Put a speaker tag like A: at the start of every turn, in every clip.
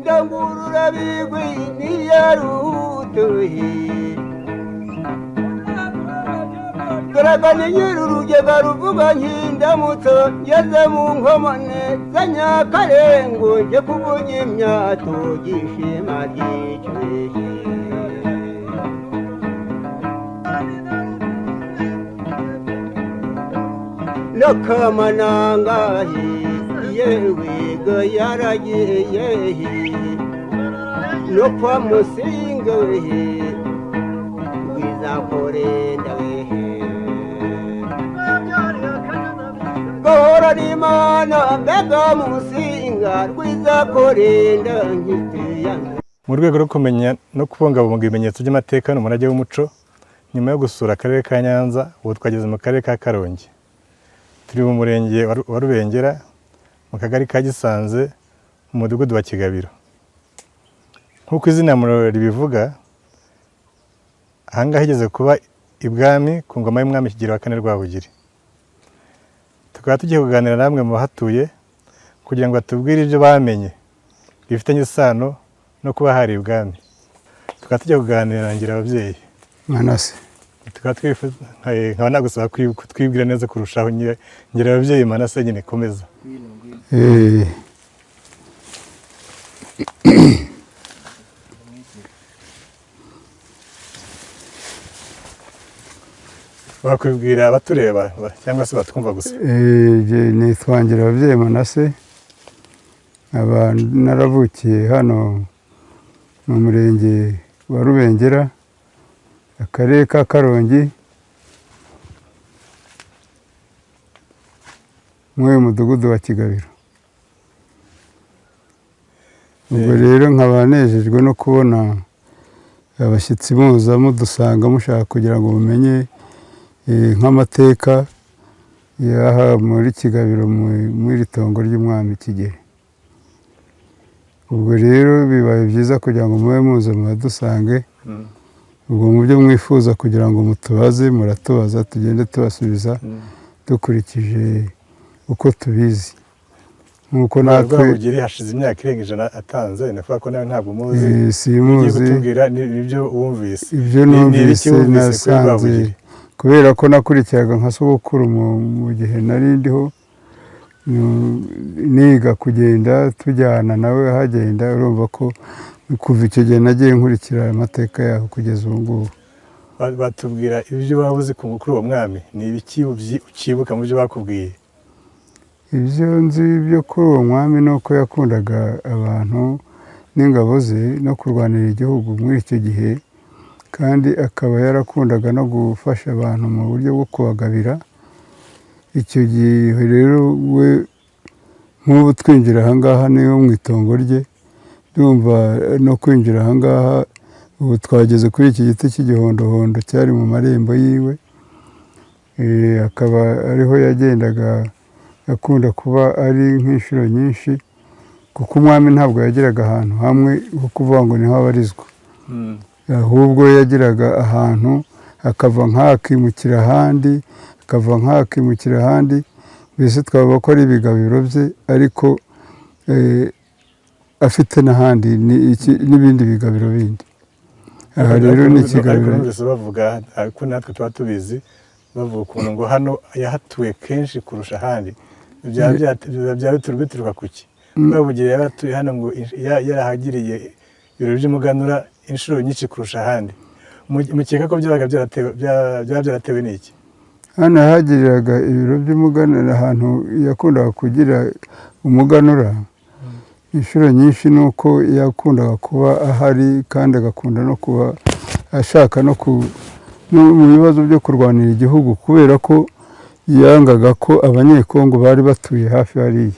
A: Ndangurura bigwi niyarutuhi Garagane nyirurugega ruvuga nk'indamutso ngeze mu nkomane za Nyakarengo nje kuvuga imyato gishima ryicwehe Nakamanangahe yewe ga yaragiye no kwa musinga wehe wizakorenda wehe gahora n'Imana mbega musinga rwizakorenda nkitiya.
B: Mu rwego rwo kumenya no kubungabunga ibimenyetso by'amateka n'umurage w'umuco, nyuma yo gusura akarere ka Nyanza, ubu twageze mu karere ka Karongi. Turi mu murenge wa Rubengera, mu kagari ka Gisanze, mu mudugudu wa Kigabiro. Nk'uko izina ribivuga, ahangaha higeze kuba ibwami ku ngoma y'umwami Kigeli IV Rwabugiri. Tukaba tugiye kuganira namwe mu bahatuye kugira ngo batubwire ibyo bamenye bifitanye isano no kuba hari ibwami. Tukaba tugiye kuganira na Ngirababyeyi
C: Manase.
B: Tukaba nkaba nagusaba twibwira neza kurushaho. Ngirababyeyi Manase, nyine komeza. Wakwibwira abatureba cyangwa se batwumva gusa?
C: Nitwa Ngirababyeyi Manase, aba naravukiye hano mu murenge wa Rubengera, akarere ka Karongi, mu mudugudu wa Kigabiro. Ubwo rero nkaba nejejwe no kubona abashyitsi muza mudusanga mushaka kugira ngo mumenye nk'amateka y'aha muri Kigabiro muri itongo ry'umwami Kigeli. Ubwo rero bibaye byiza kugira ngo mube muze mudusange. Ubwo mu byo mwifuza kugira ngo mutubaze muratubaza, tugende tubasubiza dukurikije uko tubizi. Nkuko natwe
B: Rwabugiri hashize imyaka irenga 100 atanze, navuga ko nawe ntabwo muzi.
C: Simuzi.
B: Kutubwira nibyo wumvise.
C: Ibyo numvise nasanze kubera ko nakurikiraga nka sogokuru mu gihe nari ndiho, niga kugenda tujyana nawe hagenda, urumva ko kuva icyo gihe nagiye nkurikira amateka yaho kugeza ubu ngubu.
B: Batubwira ibyo wabuze kuri uwo mwami, ni ibiki ukibuka mu byo bakubwiye?
C: Ibyo nzi byo kuri uwo mwami ni uko yakundaga abantu n'ingabo ze no kurwanira igihugu muri icyo gihe, kandi akaba yarakundaga no gufasha abantu mu buryo bwo kubagabira. Icyo gihe rero we nk'ubu twinjira ahangaha niyo mu itongo rye, ndumva no kwinjira ahangaha ubu twageze kuri iki giti cy'igihondohondo cyari mu marembo yiwe. Akaba ariho yagendaga akunda kuba ari nk'inshuro nyinshi, kuko umwami ntabwo yagiraga ahantu hamwe ho kuvuga ngo niho abarizwa, ahubwo yagiraga ahantu akava nk'akimukira ahandi, akava nk'akimukira ahandi. Mbese twavuga ko ari ibigabiro bye, ariko afite n'ahandi n'ibindi bigabiro bindi. Aha rero ni Kigabiro.
B: Bavuga ariko natwe tuba tubizi, bavuga ukuntu ngo hano yahatuye kenshi kurusha ahandi. Byaba bituruka kuki? Rwabugiri yaratuye hano ngo yarahagiriye ibirori by'umuganura inshuro nyinshi kurusha ahandi. Mukeka ko byabaga byaratewe n'iki?
C: Hano hagiriraga ibiro by'umuganura, ahantu yakundaga kugira umuganura inshuro nyinshi, nuko yakundaga kuba ahari, kandi agakunda no kuba ashaka no mu bibazo byo kurwanira igihugu, kubera ko yangaga ko abanyekongo bari batuye hafi hariya,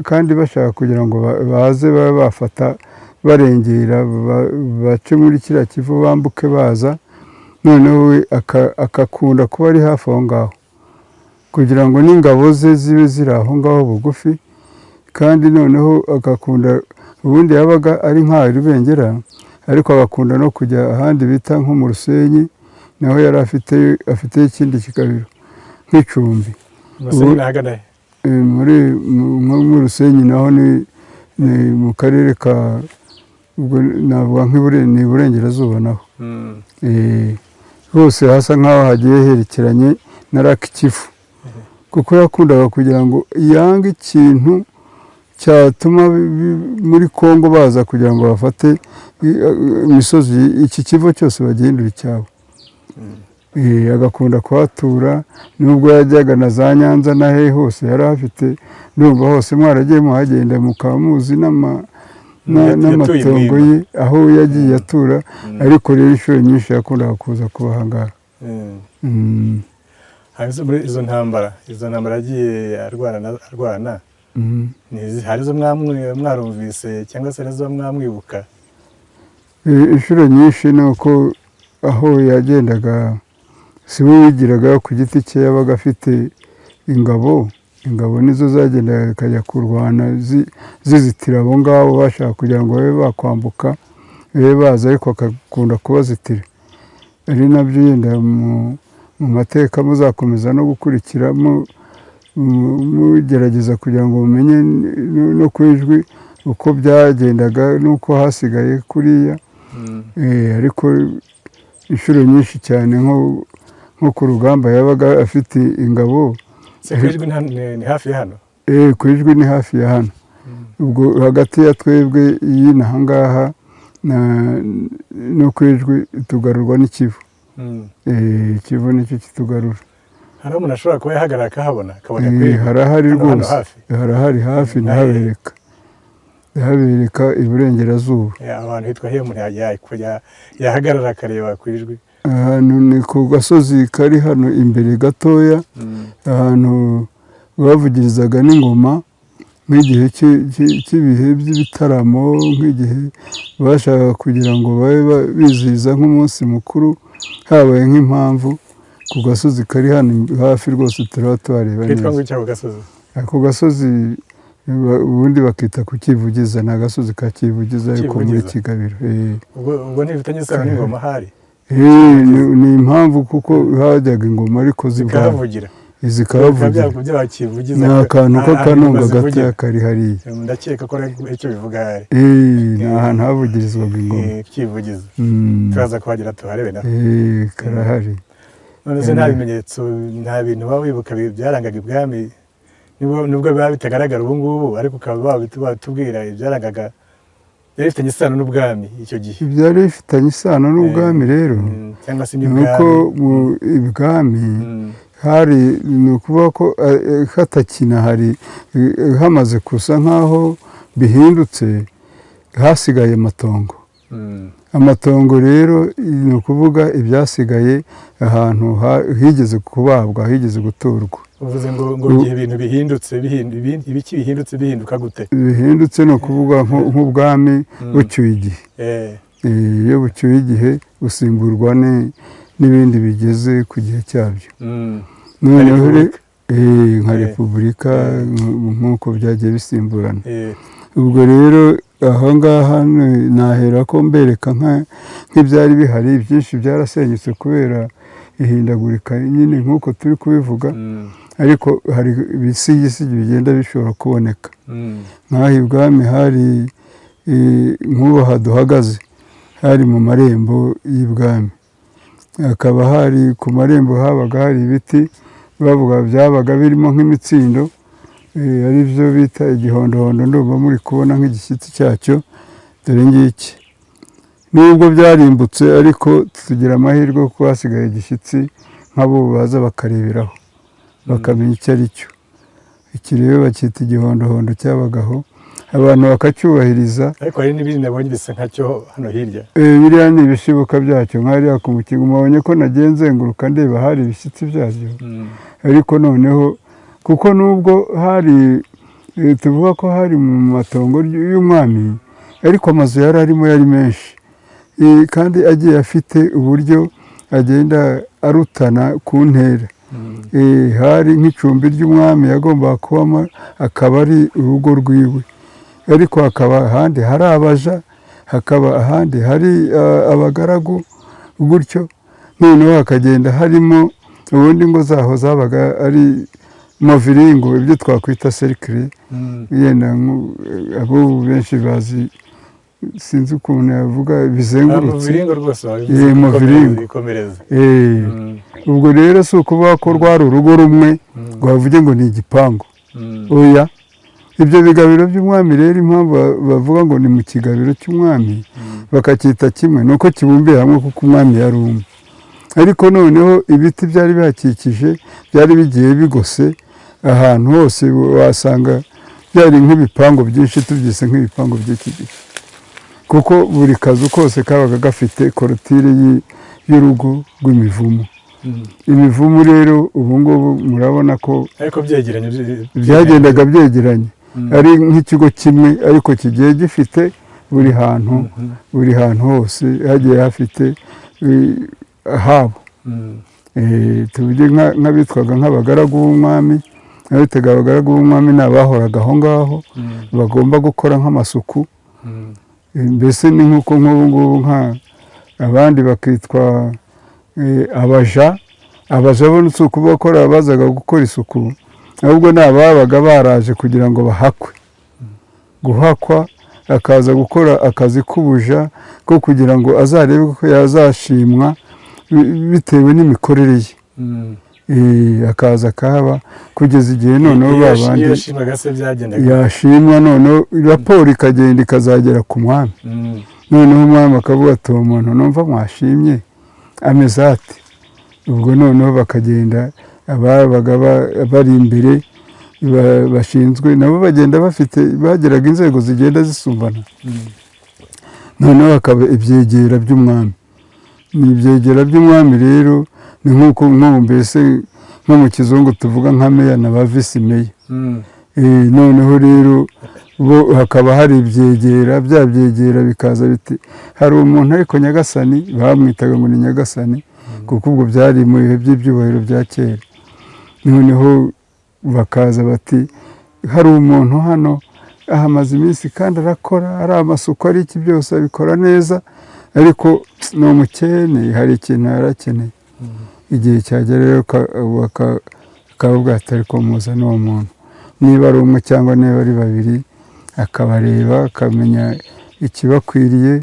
C: kandi bashaka kugira ngo baze babe bafata barengera bace muri kiriya Kivu bambuke baza. Noneho we akakunda kuba ari hafi aho ngaho, kugira ngo n'ingabo ze zibe ziri aho ngaho bugufi, kandi noneho agakunda, ubundi yabaga ari nk'aho Rubengera, ariko agakunda no kujya ahandi bita nko mu Rusenyi, naho yari afite ikindi kigabiro nk'icumbi. Mu Rusenyi naho ni mu karere ka, ubwo navuga ni Iburengerazuba naho. Hose hasa nk'aho hagiye herekeranye na Lac Kivu, kuko yakundaga kugira ngo yange ikintu cyatuma muri Kongo baza kugira ngo bafate imisozi, iki kivo cyose bagihindura icyabo. Agakunda kuhatura, nubwo yajyaga na za Nyanza na he hose yari afite, ndumva hose mwaragiye muhagenda mukamuzi n'amatongo ye aho yagiye atura, ariko rero inshuro nyinshi yakundaga kuza kuba aha ngaha.
B: Muri izo ntambara yagiye arwana, hari izo mwarumvise cyangwa se izo mwamwibuka?
C: Inshuro nyinshi ni uko aho yagendaga, si we wigiraga ku giti cye, yabaga afite ingabo nizo zagendaga zikajya kurwana zizitira abo ngabo bashaka kugira ngo babe bakwambuka, babe baza, ariko akakunda kubazitira. Ari nabyo yenda mu mateka muzakomeza no gukurikiramo, mugerageza kugira ngo mumenye no ku ijwi uko byagendaga n'uko hasigaye kuriya. Ariko inshuro nyinshi cyane nko ku rugamba yabaga afite ingabo.
B: Ku ijwi ni hafi ya hano?
C: Ku ijwi ni hafi ya hano. Ubwo hagati ya twebwe y'inaha ngaha no ku ijwi tugarurwa n'ikivu. Ikivu nicyo kitugarura.
B: Hari umuntu ashobora kuba yahagarara akahabona akabona ku ijwi?
C: Harahari rwose, harahari hafi, ndahabereka Iburengerazuba.
B: Abantu hitwa he umuntu yahagarara akareba ku ijwi?
C: Ahantu ni ku gasozi kari hano imbere gatoya, ahantu bavugirizaga n'ingoma nk'igihe cy'ibihe by'ibitaramo, nk'igihe bashaka kugira ngo babe bizihiza nk'umunsi mukuru, habaye nk'impamvu. Ku gasozi kari hano hafi rwose turaba tuhareba neza.
B: Kitwa ngo iki ako gasozi?
C: Ako gasozi ubundi bakita ku Kivugiza, ni agasozi ka Kivugiza ariko muri Kigabiro.
B: Ubwo ntibifitanye isano n'ingoma hari?
C: Ni impamvu kuko hajyaga ingoma ariko
B: zikahavugira.
C: Zikahavugira. Ni akantu k'akanunga gatoya kari hariya.
B: Ndakeka ko icyo bivuga hari.
C: Ni ahantu havugirizwaga ingoma.
B: Kivugiza. Turaza kuhagera tuharebe naho.
C: Karahari.
B: None se nta bimenyetso, nta bintu baba wibuka byarangaga ibwami, nubwo biba bitagaragara ubu ngubu, ariko ukaba batubwira ibyarangaga, byari bifitanye isano n'ubwami icyo gihe?
C: Byari bifitanye isano n'ubwami rero,
B: cyangwa se
C: nuko mu ibwami hari, ni ukuvuga ko hatakina, hari hamaze kusa nk'aho bihindutse, hasigaye amatongo. Amatongo rero ni ukuvuga ibyasigaye ahantu higeze kubabwa, higeze guturwa.
B: Uvuze ngo igihe ibintu bihindutse, ibiki bihindutse bihinduka gute?
C: Bihindutse ni ukuvuga nk'ubwami bucyuye igihe. Iyo bucyuye igihe busimburwa n'ibindi bigeze ku gihe cyabyo. Noneho nka repubulika nk'uko byagiye bisimburana. Ubwo rero aha ngaha nahera ko mbereka nk'ibyari bihari, byinshi byarasenyutse kubera ihindagurika nyine nk'uko turi kubivuga, ariko hari ibisigisigi bigenda bishobora kuboneka. Nk'aho ibwami hari, nk'ubu haduhagaze, hari mu marembo y'ibwami, hakaba hari ku marembo habaga hari ibiti bavuga byabaga birimo nk'imitsindo, ari byo bita igihondohondo, ndumva muri kubona nk'igishyitsi cyacyo, dore ngiki. Nubwo byarimbutse ariko tugira amahirwe kuko hasigaye igishyitsi, nk'abo baza bakareberaho bakamenya icyo ari cyo. Iki rero bacyita igihondohondo cyabagaho, abantu bakacyubahiriza.
B: Ariko hari n'ibindi nabonye bisa nkacyo hano hirya.
C: Biriya ni ibishibuka byacyo, nk'ariya ku mukingo mubonye ko nagiye nzenguruka ndeba hari ibishyitsi byacyo. Ariko noneho kuko nubwo hari, tuvuga ko hari mu matongo y'umwami, ariko amazu yari arimo yari menshi, kandi agiye afite uburyo agenda arutana ku ntera. hari nk'icumbi ry'umwami yagombaga kubamo, akaba ari urugo rwiwe, ariko hakaba ahandi hari abaja, hakaba ahandi hari abagaragu, gutyo noneho hakagenda harimo ubundi ngo zaho zabaga ari muviringo, ibyo twakwita serikire, yenda abo benshi bazi, sinzi ukuntu yavuga, bizengurutse muviringo. Ubwo rero si ukuvuga ko rwari urugo rumwe ngo bavuge ngo ni igipangu, oya. Ibyo bigabiro by'umwami rero impamvu bavuga ngo ni mu kigabiro cy'umwami bakacyita kimwe, ni uko kibumbiye hamwe kuko umwami yari umwe. Ariko noneho ibiti byari bihakikije byari bigiye bigose ahantu hose, wasanga byari nk'ibipangu byinshi, tubyise nk'ibipangu by'iki gihe, kuko buri kazu kose kabaga gafite korotire y'urugo rw'imivumu. Imivumu rero ubu ngubu murabona ko byagendaga byegeranye, ari nk'ikigo kimwe ariko kigiye gifite buri hantu hose hagiye hafite habo. Tuvuge nk'abitwaga nk'abagaragu b'umwami, abitaga abagaragu b'umwami ni abahoraga aho ngaho, bagomba gukora nk'amasuku. Mbese ni nk'uko nk'ubu ngubu abandi bakitwa abaja bo si ukuvuga ko bazaga gukora isuku, ahubwo ni ababaga baraje kugira ngo bahakwe. Guhakwa akaza gukora akazi k'ubuja ko kugira ngo azarebe ko yazashimwa bitewe n'imikorere ye. Akaza akahaba kugeza igihe noneho babandi yashimwa, noneho raporo ikagenda ikazagera ku mwami. Noneho umwami akavuga ati uwo muntu numva mwashimye ameze ati. Ubwo noneho bakagenda ababaga bari imbere bashinzwe nabo bagenda bageraga inzego zigenda zisumbana. Noneho hakaba ibyegera by'umwami. Ni ibyegera by'umwami rero ni nk'uko mbese nko mu kizungu tuvuga nka meya na ba visi meya. Noneho rero bo hakaba hari ibyegera, bya byegera bikaza biti hari umuntu ariko nyagasani, bamwitaga ngo ni nyagasani kuko ubwo byari mu bihe by'ibyubahiro bya kera. Noneho bakaza bati hari umuntu hano ahamaze iminsi kandi arakora, ari amasuku ari iki byose abikora neza, ariko ni umukene, hari ikintu yarakeneye. Igihe cyagera rero akavuga ati ariko muzane uwo muntu, niba ari umwe cyangwa niba ari babiri, akabareba akamenya ikibakwiriye.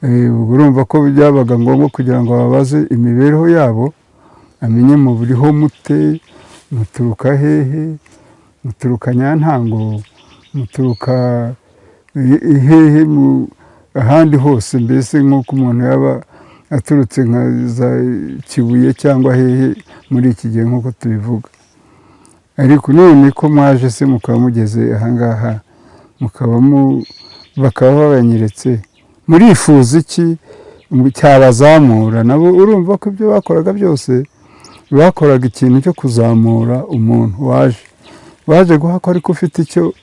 C: Ubwo urumva ko byabaga ngombwa kugira ngo babaze imibereho yabo, amenye mu buriho mute, muturuka hehe, muturuka Nyantango, muturuka hehe, ahandi hose mbese nk'uko umuntu yaba aturutse nka za Kibuye cyangwa hehe muri iki gihe nk'uko tubivuga. Ariko none ko mwaje se mukaba mugeze ahangaha, bakaba babanyeretse, murifuza iki cyabazamura? Nabo urumva ko ibyo bakoraga byose bakoraga ikintu cyo kuzamura umuntu waje guhakwa, ariko ufite icyo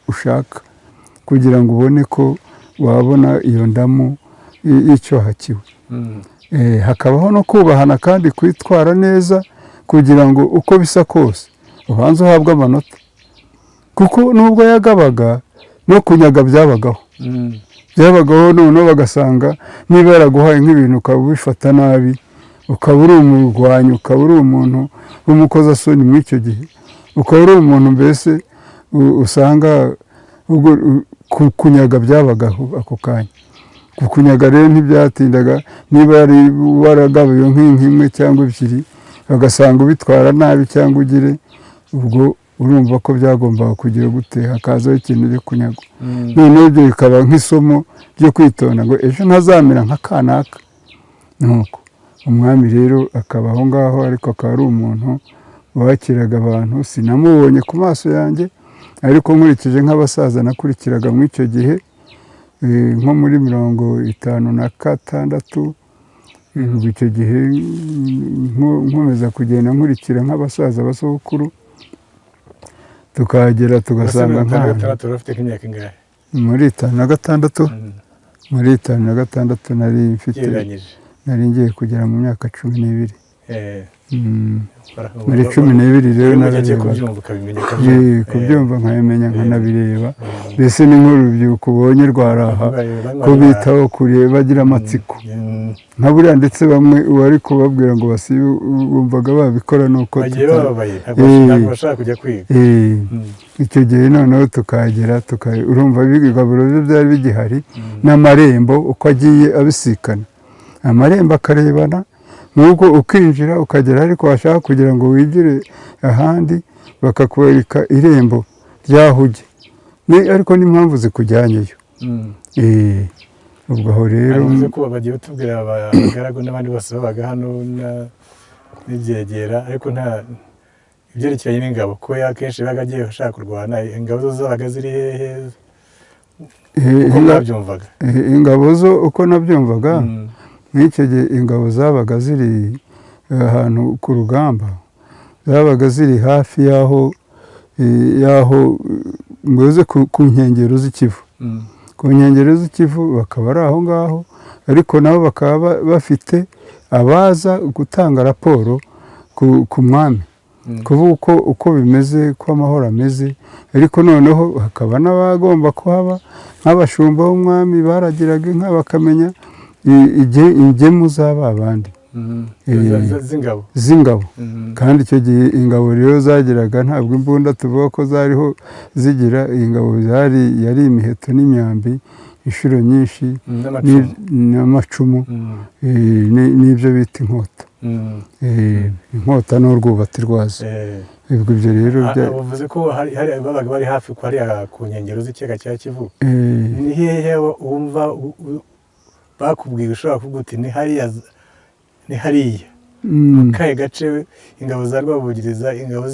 C: ushaka kugira ngo ubone ko wabona iyo ndamu y'icyo hakiwe. Hakabaho no kubahana kandi kwitwara neza kugira ngo uko bisa kose ubanze uhabwe amanota, kuko nubwo yagabaga no kunyaga byabagaho. Noneho bagasanga niba yaraguhaye nk'ibintu ukaba ubifata nabi, ukaba uri umurwanyi, ukaba uri umuntu w'umukozasoni muri icyo gihe, ukaba uri umuntu mbese usanga kunyaga byabagaho ako kanya. Kukunyaga rero ntibyatindaga, niba yari waragabuye nk'imwe cyangwa ebyiri bagasanga ubitwara nabi cyangwa ugire, ubwo urumva ko byagombaga kugira gute, hakazaho ikintu cyo kunyagwa. Noneho ibyo bikaba nk'isomo ryo kwitonda ngo ejo ntazamera nka kanaka. Nuko umwami rero akaba aho ngaho, ariko akaba ari umuntu wakiraga abantu. Sinamubonye ku maso yanjye, ariko nkurikije nk'abasaza nakurikiraga muri icyo gihe, nko muri 56, icyo gihe nkomeza kugenda nkurikira nk'abasaza basokuru, tukahagera tugasanga muri 56 nari mfite, nari ngiye kugera mu myaka 12. muri 12 rero
B: nararebaga
C: kubyumva nkabimenya nkanabireba mbese ni nk'urubyiruko ubonye rwaraha kubitaho kureba bagira amatsiko nka buriya ndetse bamwe wari kubabwira ngo basibe bumvaga babikora nuko
B: ntabwo bashaka kujya kwiga
C: icyo gihe noneho tukagera urumva ibigaburo byo byari bigihari n'amarembo uko agiye abisikana amarembo akarebana nuko ukinjira ukagera ariko washaka kugira ngo wigire ahandi bakakwereka irembo ryahuge ariko n'impamvu zikujyanyeyo ubwo aho rero
B: bivuze ko bagiye batubwira abagaragu n'abandi bose babaga hano n'ibyegera ariko nta ibyerekeranye n'ingabo ko akenshi baga agiye ashaka kurwana ingabo zo zabaga ziri hehe uko nabyumvaga
C: ingabo zo uko nabyumvaga n'icyo gihe ingabo zabaga ziri ahantu ku rugamba zabaga ziri hafi y'aho mbuze ku nkengero z'ikivu ku nkengero z'ikivu bakaba ari aho ngaho ariko nabo bakaba bafite abaza gutanga raporo ku mwami kuvuga uko bimeze ko amahoro ameze ariko noneho hakaba n'abagomba kuhaba nk'abashumba b'umwami baragiraga inka bakamenya ingemu z'aba bandi z'ingabo kandi icyo gihe ingabo rero zagiraga ntabwo imbunda tuvuga ko zariho zigira ingabo yari imiheto n'imyambi inshuro nyinshi n'amacumu n'ibyo bita inkota inkota n'urwubati rwazo ibyo rero
B: bavuze ko babaga bari hafi ku nkengero z'ikiyaga cya Kivu ni hehe wumva bakubwira ushobora kuvuga uti ni hariya mu kahe gace ingabo za Rwabugiriza ingabo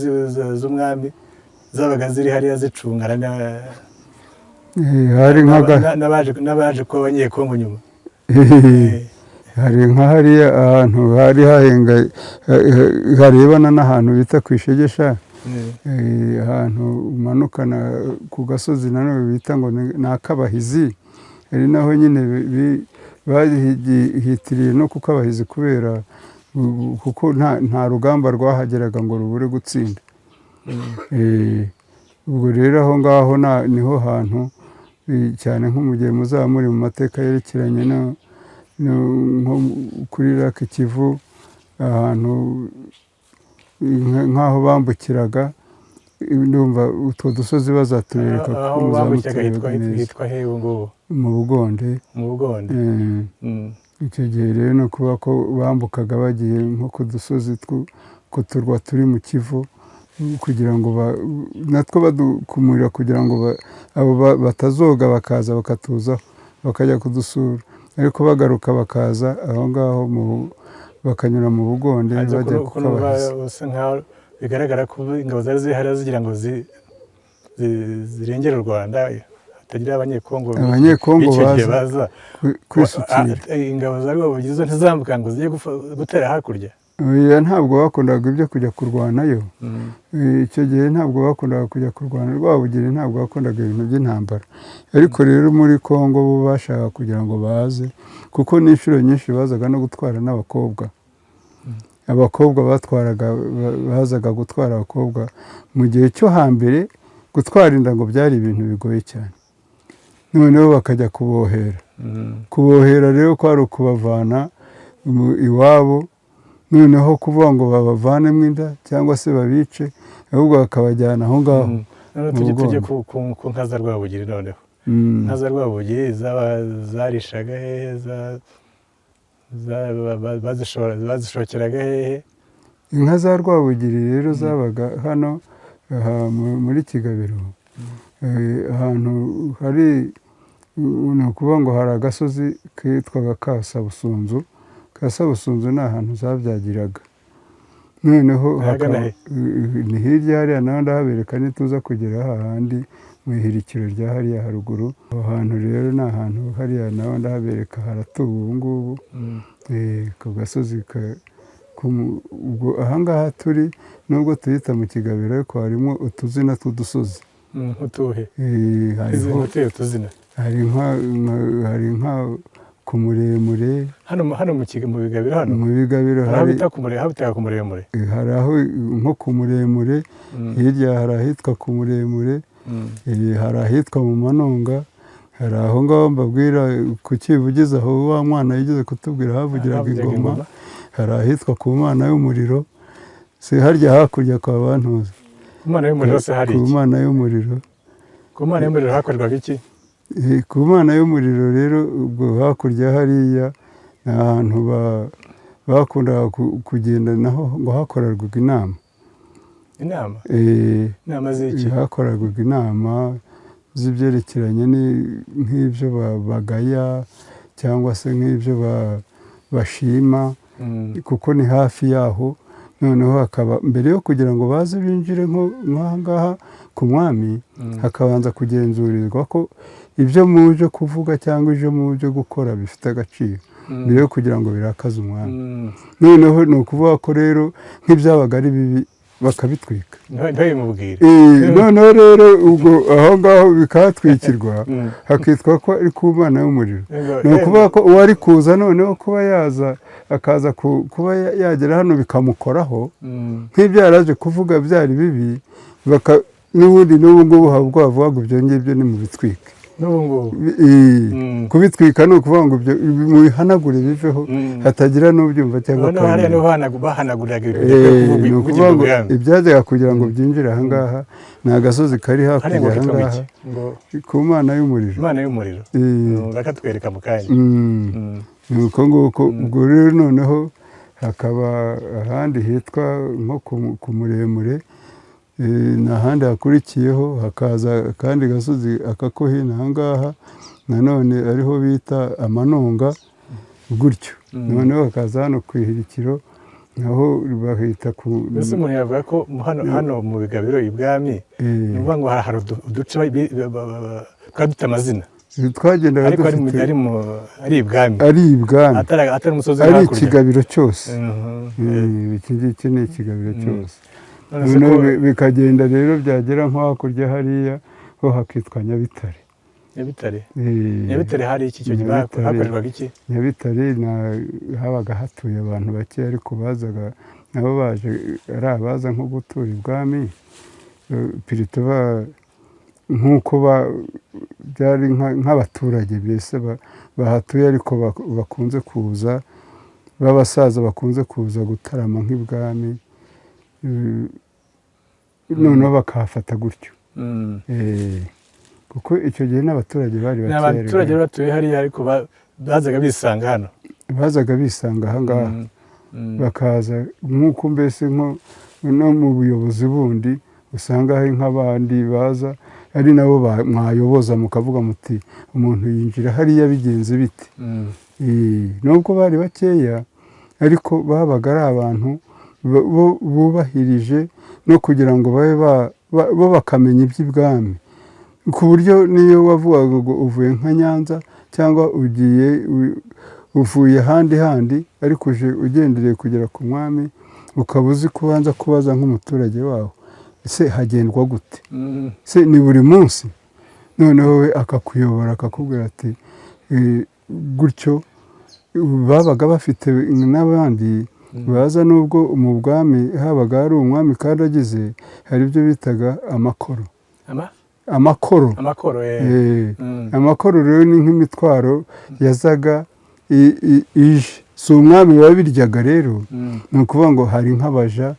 B: z'umwami zabaga ziri hariya zicungana n'abaje kuba abanyekongo nyuma
C: hari nka hariya ahantu hari hahenga harebana n'ahantu bita ku Ishegesha ahantu umanukana ku gasozi nanone bita ngo ni Akabahizi ari naho nyine bahitiriye no ku Kabahizi kubera kuko nta rugamba rwahageraga ngo rubure gutsinda ubwo rero aho ngaho niho hantu cyane nko mu gihe muzaba muri mu mateka yerekeranye nko kuri Lake Kivu ahantu nk'aho bambukiraga ndumva utwo dusozi bazatubereka
B: aho bambukiraga hitwa hehe ngubu
C: mu Bugonde icyo gihe rero ni ukuvuga ko bambukaga bagiye nko ku dusozi ku turwa turi mu Kivu kugira ngo natwo badukumurira kugira ngo abo batazoga bakaza bakatuzaho bakajya kudusura ariko bagaruka bakaza aho ngaho bakanyura mu Bugonde bajya ku Kabahizi
B: bigaragara ko ingabo zari zihari zigira ngo zirengere u Rwanda hatagira abanyekongo
C: baza kwisukira
B: ingabo za Rwabugiriza ntizambuka ngo zijye gutera hakurya
C: ntabwo bakundaga ibyo kujya kurwanayo icyo gihe ntabwo bakundaga kujya kurwana Rwabugiri ntabwo bakundaga ibintu by'intambara ariko rero muri Kongo bo bashaka kugira ngo baze kuko n'inshuro nyinshi bazaga no gutwara n'abakobwa abakobwa bazaga gutwara abakobwa mu gihe cyo hambere gutwara inda ngo byari ibintu bigoye cyane noneho bakajya kubohera rero kwari ukubavana iwabo noneho kuvuga ngo babavanemo inda cyangwa se babice ahubwo bakabajyana aho ngaho
B: tujye ku nka za Rwabugiri noneho inka za Rwabugiri zarishaga hehe bazishokeraga hehe
C: inka za Rwabugiri rero zabaga hano muri Kigabiro ahantu hari ni ukuvuga ngo hari agasozi kitwaga Kasabusunzu Kasabusunzu ni ahantu zabyagiraga noneho ni hirya hariya naho ndahabereka nituza kugera hahandi mu ihirikiro rya hariya haruguru aho hantu rero ni ahantu hariya naho ndahabereka haratuwe ubu ngubu ku gasozi ahangaha turi nubwo tuyita mu Kigabiro ariko harimo utuzina tw'udusozi
B: utuhe
C: hari nka ku muremure
B: hano mu bigabiro hano
C: mu bigabiro
B: hari aho bita ku muremure
C: hari aho nko ku muremure hirya hari ahitwa ku muremure hari ahitwa mu manonga hari aho ngaho mbabwira ku Kivugiza aho wa mwana yigeze kutubwira havugiraga ingoma hari ahitwa ku Mana y'umuriro si harya hakurya kwa Bantuza
B: ku Mana y'umuriro se hari iki
C: ku Mana y'umuriro
B: ku Mana y'umuriro hakorwaga iki
C: ku Mana y'umuriro rero ubwo hakurya hariya ni ahantu bakundaga kugenda naho ngo hakorerwaga
B: inama z'iki
C: hakorerwaga inama z'ibyerekeranye nk'ibyo bagaya cyangwa se nk'ibyo bashima kuko ni hafi yaho noneho hakaba mbere yo kugira ngo baze binjire nk'aha ngaha ku mwami hakabanza kugenzurirwa ko ibyo muje kuvuga cyangwa ibyo muje gukora bifite agaciro mbere yo kugira ngo birakaze umwami noneho ni ukuvuga ko rero nk'ibyabaga ari bibi bakabitwika
B: ntibimubwire
C: noneho rero ubwo aho ngaho bikahatwikirwa hakitwa ko ari ku Mana y'umuriro ni ukuvuga ko uwari kuza noneho kuba yaza akaza kuba yagera hano bikamukoraho nk'ibyo yaraje kuvuga byari bibi n'ubundi n'ubu ngubu havuga ngo ibyo ngibyo ni mu bitwike kubitwika ni ukuvuga ngo mubihanagure biveho hatagira n'ubyumva cyangwa ni ukuvuga ngo ibyajyaga kugira ngo byinjire aha ngaha ni agasozi kari hakurya aha ngaha ku Mana y'umuriro
B: bakatwereka mu kanya
C: ni uko nguko ubwo rero noneho hakaba ahandi hitwa nko ku muremure n'ahandi hakurikiyeho hakaza akandi gasozi akako hino aha ngaha nanone ariho bita amanonga gutyo noneho hakaza hano ku ihirikiro naho bahita ku
B: mbese umuntu yavuga ko hano mu bigabiro ibwami ni ukuvuga ngo hari uduce dufite amazina
C: twagendaga
B: ariko ari ibwami atari umusozi
C: ari ikigabiro cyose iki ngiki ni ikigabiro cyose bikagenda rero byagera nko hakurya hariya ho hakitwa
B: Nyabitare hari iki cyo hakorerwaga iki
C: Nyabitare habaga hatuye abantu bake ariko bazaga nabo baje ari abaza nko gutura ibwami pirito nk'uko byari nk'abaturage mbese bahatuye ariko bakunze kuza b'abasaza bakunze kuza gutarama nk'ibwami noneho bakahafata gutyo kuko icyo gihe n'abaturage bari bakeya
B: abaturage batuye hariya ariko bazaga bisanga hano
C: aha ngaha bakaza nk'uko mbese no mu buyobozi bundi usanga hari nk'abandi baza ari nabo mwayoboza mukavuga muti umuntu yinjira hariya bigenze bite nubwo bari bakeya ariko babaga ari abantu bubahirije no kugira ngo babe bo bakamenya iby'ibwami ku buryo niyo wavugaga ngo uvuye nka Nyanza cyangwa uvuye handi ariko uje ugendereye kugera ku mwami ukaba uzi kubanza kubaza nk'umuturage waho ese hagendwa gute se ni buri munsi noneho we akakuyobora akakubwira ati gutyo babaga bafite n'abandi baza nubwo mu bwami habaga hari umwami kandi agize hari ibyo bitaga amakoro rero ni nk'imitwaro yazaga ije si umwami wabiryaga rero ni ukuvuga ngo hari nk'abaja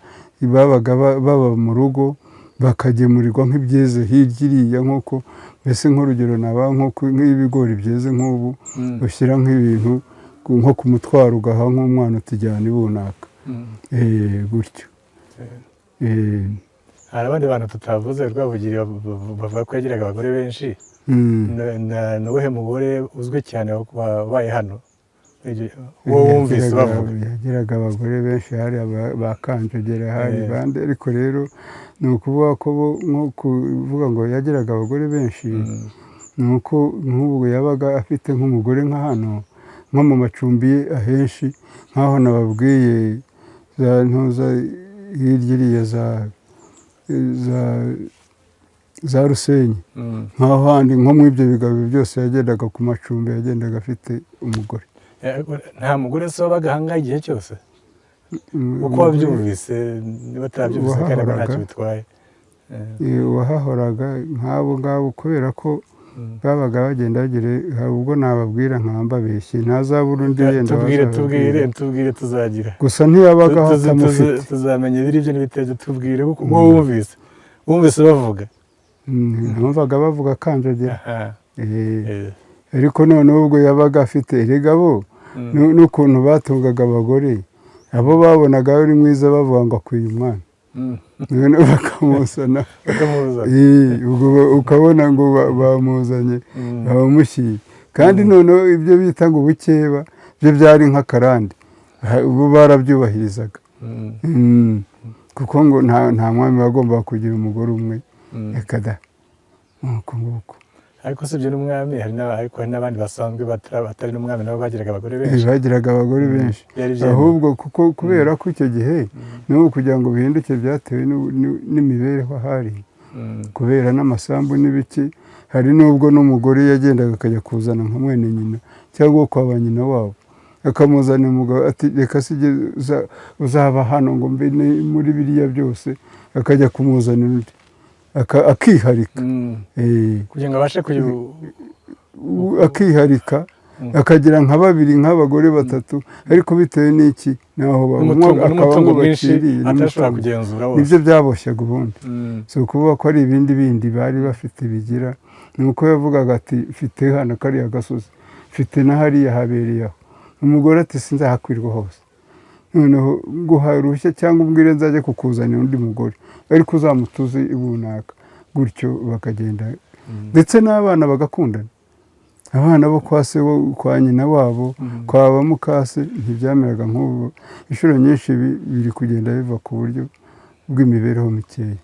C: babaga baba mu rugo bakagemurirwa nk'ibyeze hirya iriya nk'uko mbese nk'urugero naba nk'ibigori byeze nk'ubu ushyira nk'ibintu nko ku mutwaro ugaha nk'umwana utujyana ibunaka gutyo
B: hari abandi bantu tutavuze Rwabugiri bavuga ko yagiraga abagore benshi ni uwuhe mugore uzwi cyane wabaye hano uwo wumvise bavuga
C: yagiraga abagore benshi hari ba Kanjogera hari bande ariko rero ni ukuvuga ko nko kuvuga ngo yagiraga abagore benshi ni uko nk'ubu yabaga afite nk'umugore nka hano nko mu macumbi ye ahenshi nk'aho nababwiye za ntuza hirya iriya za Rusenyi nk'aho handi nko mu ibyo bigabo byose yagendaga ku macumbi yagendaga afite umugore.
B: nta mugore se wabaga ahangaha igihe cyose uko wabyumvise niba atarabyumvise kandi nabwo ntacyo bitwaye
C: wahahoraga nk'abo ngabo kubera ko babaga bagenda bagire hari ubwo nababwira nkamba beshye ntazabura undi yenda
B: tubwire tuzagira
C: gusa ntiyabagaho atamufite
B: tuzamenya ibiri byo n'ibiteje tubwire kuko wumvise bavuga
C: numvaga bavuga Kanjogera ariko noneho ubwo yabaga afite erega bo n'ukuntu batungaga abagore abo babonaga ari mwiza bavuga ngo akwiye umwana none bakamuzana ukabona ngo bamuzanye bamushyiriye kandi noneho ibyo bita ngo ubukeba byo byari nk'akarande ubu barabyubahirizaga kuko ngo nta mwami wagombaga kugira umugore umwe reka da nuko nguko
B: ariko si ibyo n'umwami hari n'abandi basanzwe batari n'umwami nabo bagiraga abagore benshi
C: bagiraga abagore benshi ahubwo kuko kubera ko icyo gihe n'ubu kugira ngo bihinduke byatewe n'imibereho ahari kubera n'amasambu n'ibiki hari n'ubwo n'umugore yagendaga akajya kuzana nka mwene nyina cyangwa kwa ba nyina wabo akamuzanira umugabo ati reka sijye uzaba hano ngo mbe muri biriya byose akajya kumuzanira undi akiharika
B: kugira ngo abashe
C: akiharika akagira nka babiri nk'abagore batatu ariko bitewe n'iki naho
B: n'umutungo mwinshi atashobora kugenzura wose
C: nibyo byaboshyaga ubundi si ukuvuga ko ari ibindi bindi bari bafite bigira ni uko yavugaga ati mfite hano kariya gasozi mfite na hariya habereye aho umugore ati sinzahakwirwa hose noneho nguhaye uruhushya cyangwa umbwire nzajya kukuzanira undi mugore ariko uzamutuze runaka gutyo bakagenda ndetse n'abana bagakundana abana bo kwa se kwa nyina wabo kwa ba mukase ntibyameraga nk'ubu inshuro nyinshi biri kugenda biva ku buryo bw'imibereho mikeya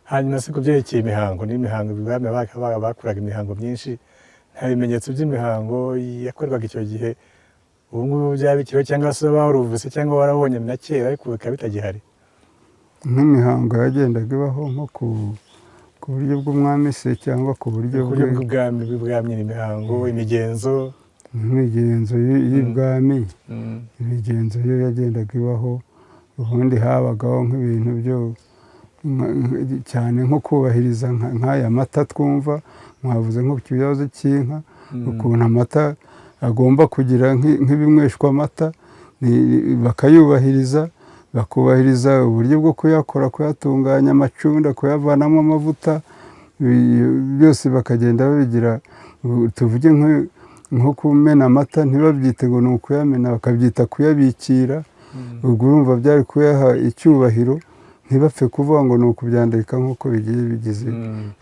B: hanyuma se ku byerekeye imihango n'imihango bakuraga imihango myinshi nta bimenyetso by'imihango yakorwaga icyo gihe ubu ngubu byaba bikiriho cyangwa se waruvise cyangwa warabonye na kera ariko bikaba bitagihari
C: nk'imihango yagendaga ibaho nko ku buryo bw'umwami se cyangwa ku buryo
B: bw'ubwami imihango imigenzo
C: y'ibwami imigenzo yo yagendaga ibaho ubundi habagaho nk'ibintu byo cyane nko kubahiriza nk'aya mata twumva mwavuze nko ku kibazo cy'inka ukuntu amata agomba kugira nk'ibinyweshwa amata bakayubahiriza bakubahiriza uburyo bwo kuyakora kuyatunganya amacunda kuyavanamo amavuta byose bakagenda babigira tuvuge nko kumena amata ntibabyite ngo ni ukuyamena bakabyita kuyabikira ubwo urumva byari kuyaha icyubahiro ntibapfe kuvuga ngo ni ukubyandika nk'uko bigiye bigize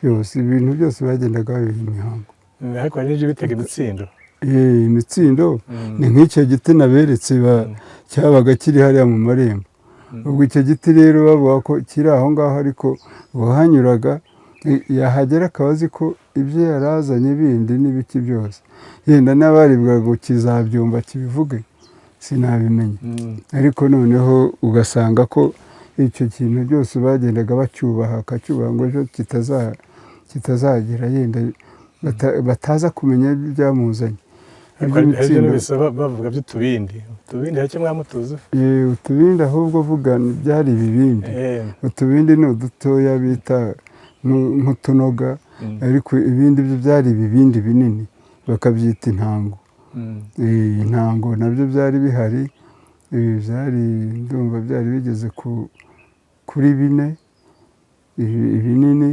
C: byose ibintu byose bagendaga babiha imihango
B: ariko hari n'ibyo bitaga imitsindo
C: imitsindo ni nk'icyo giti naberetse cyabaga kiri hariya mu marembo ubwo icyo giti rero bavuga ko kiri aho ngaho ariko uwahanyuraga yahagera akaba azi ko ibyo yari azanye bindi n'ibiki byose yenda n'abaribwaga ngo kizabyumva kibivuge sinabimenya ariko noneho ugasanga ko icyo kintu byose bagendaga bacyubaha akacyubaha ngo ejo kitazagera yenda bataza kumenya ibyamuzanye
B: bavuga by'utubindi hari icyo mwamutuzi
C: utubindi ahubwo vuga byari ibibindi utubindi ni udutoya bita nk'utunoga ariko ibindi byo byari ibibindi binini bakabyita intango intango nabyo byari bihari byari ndumva byari bigeze kuri 4 ibinini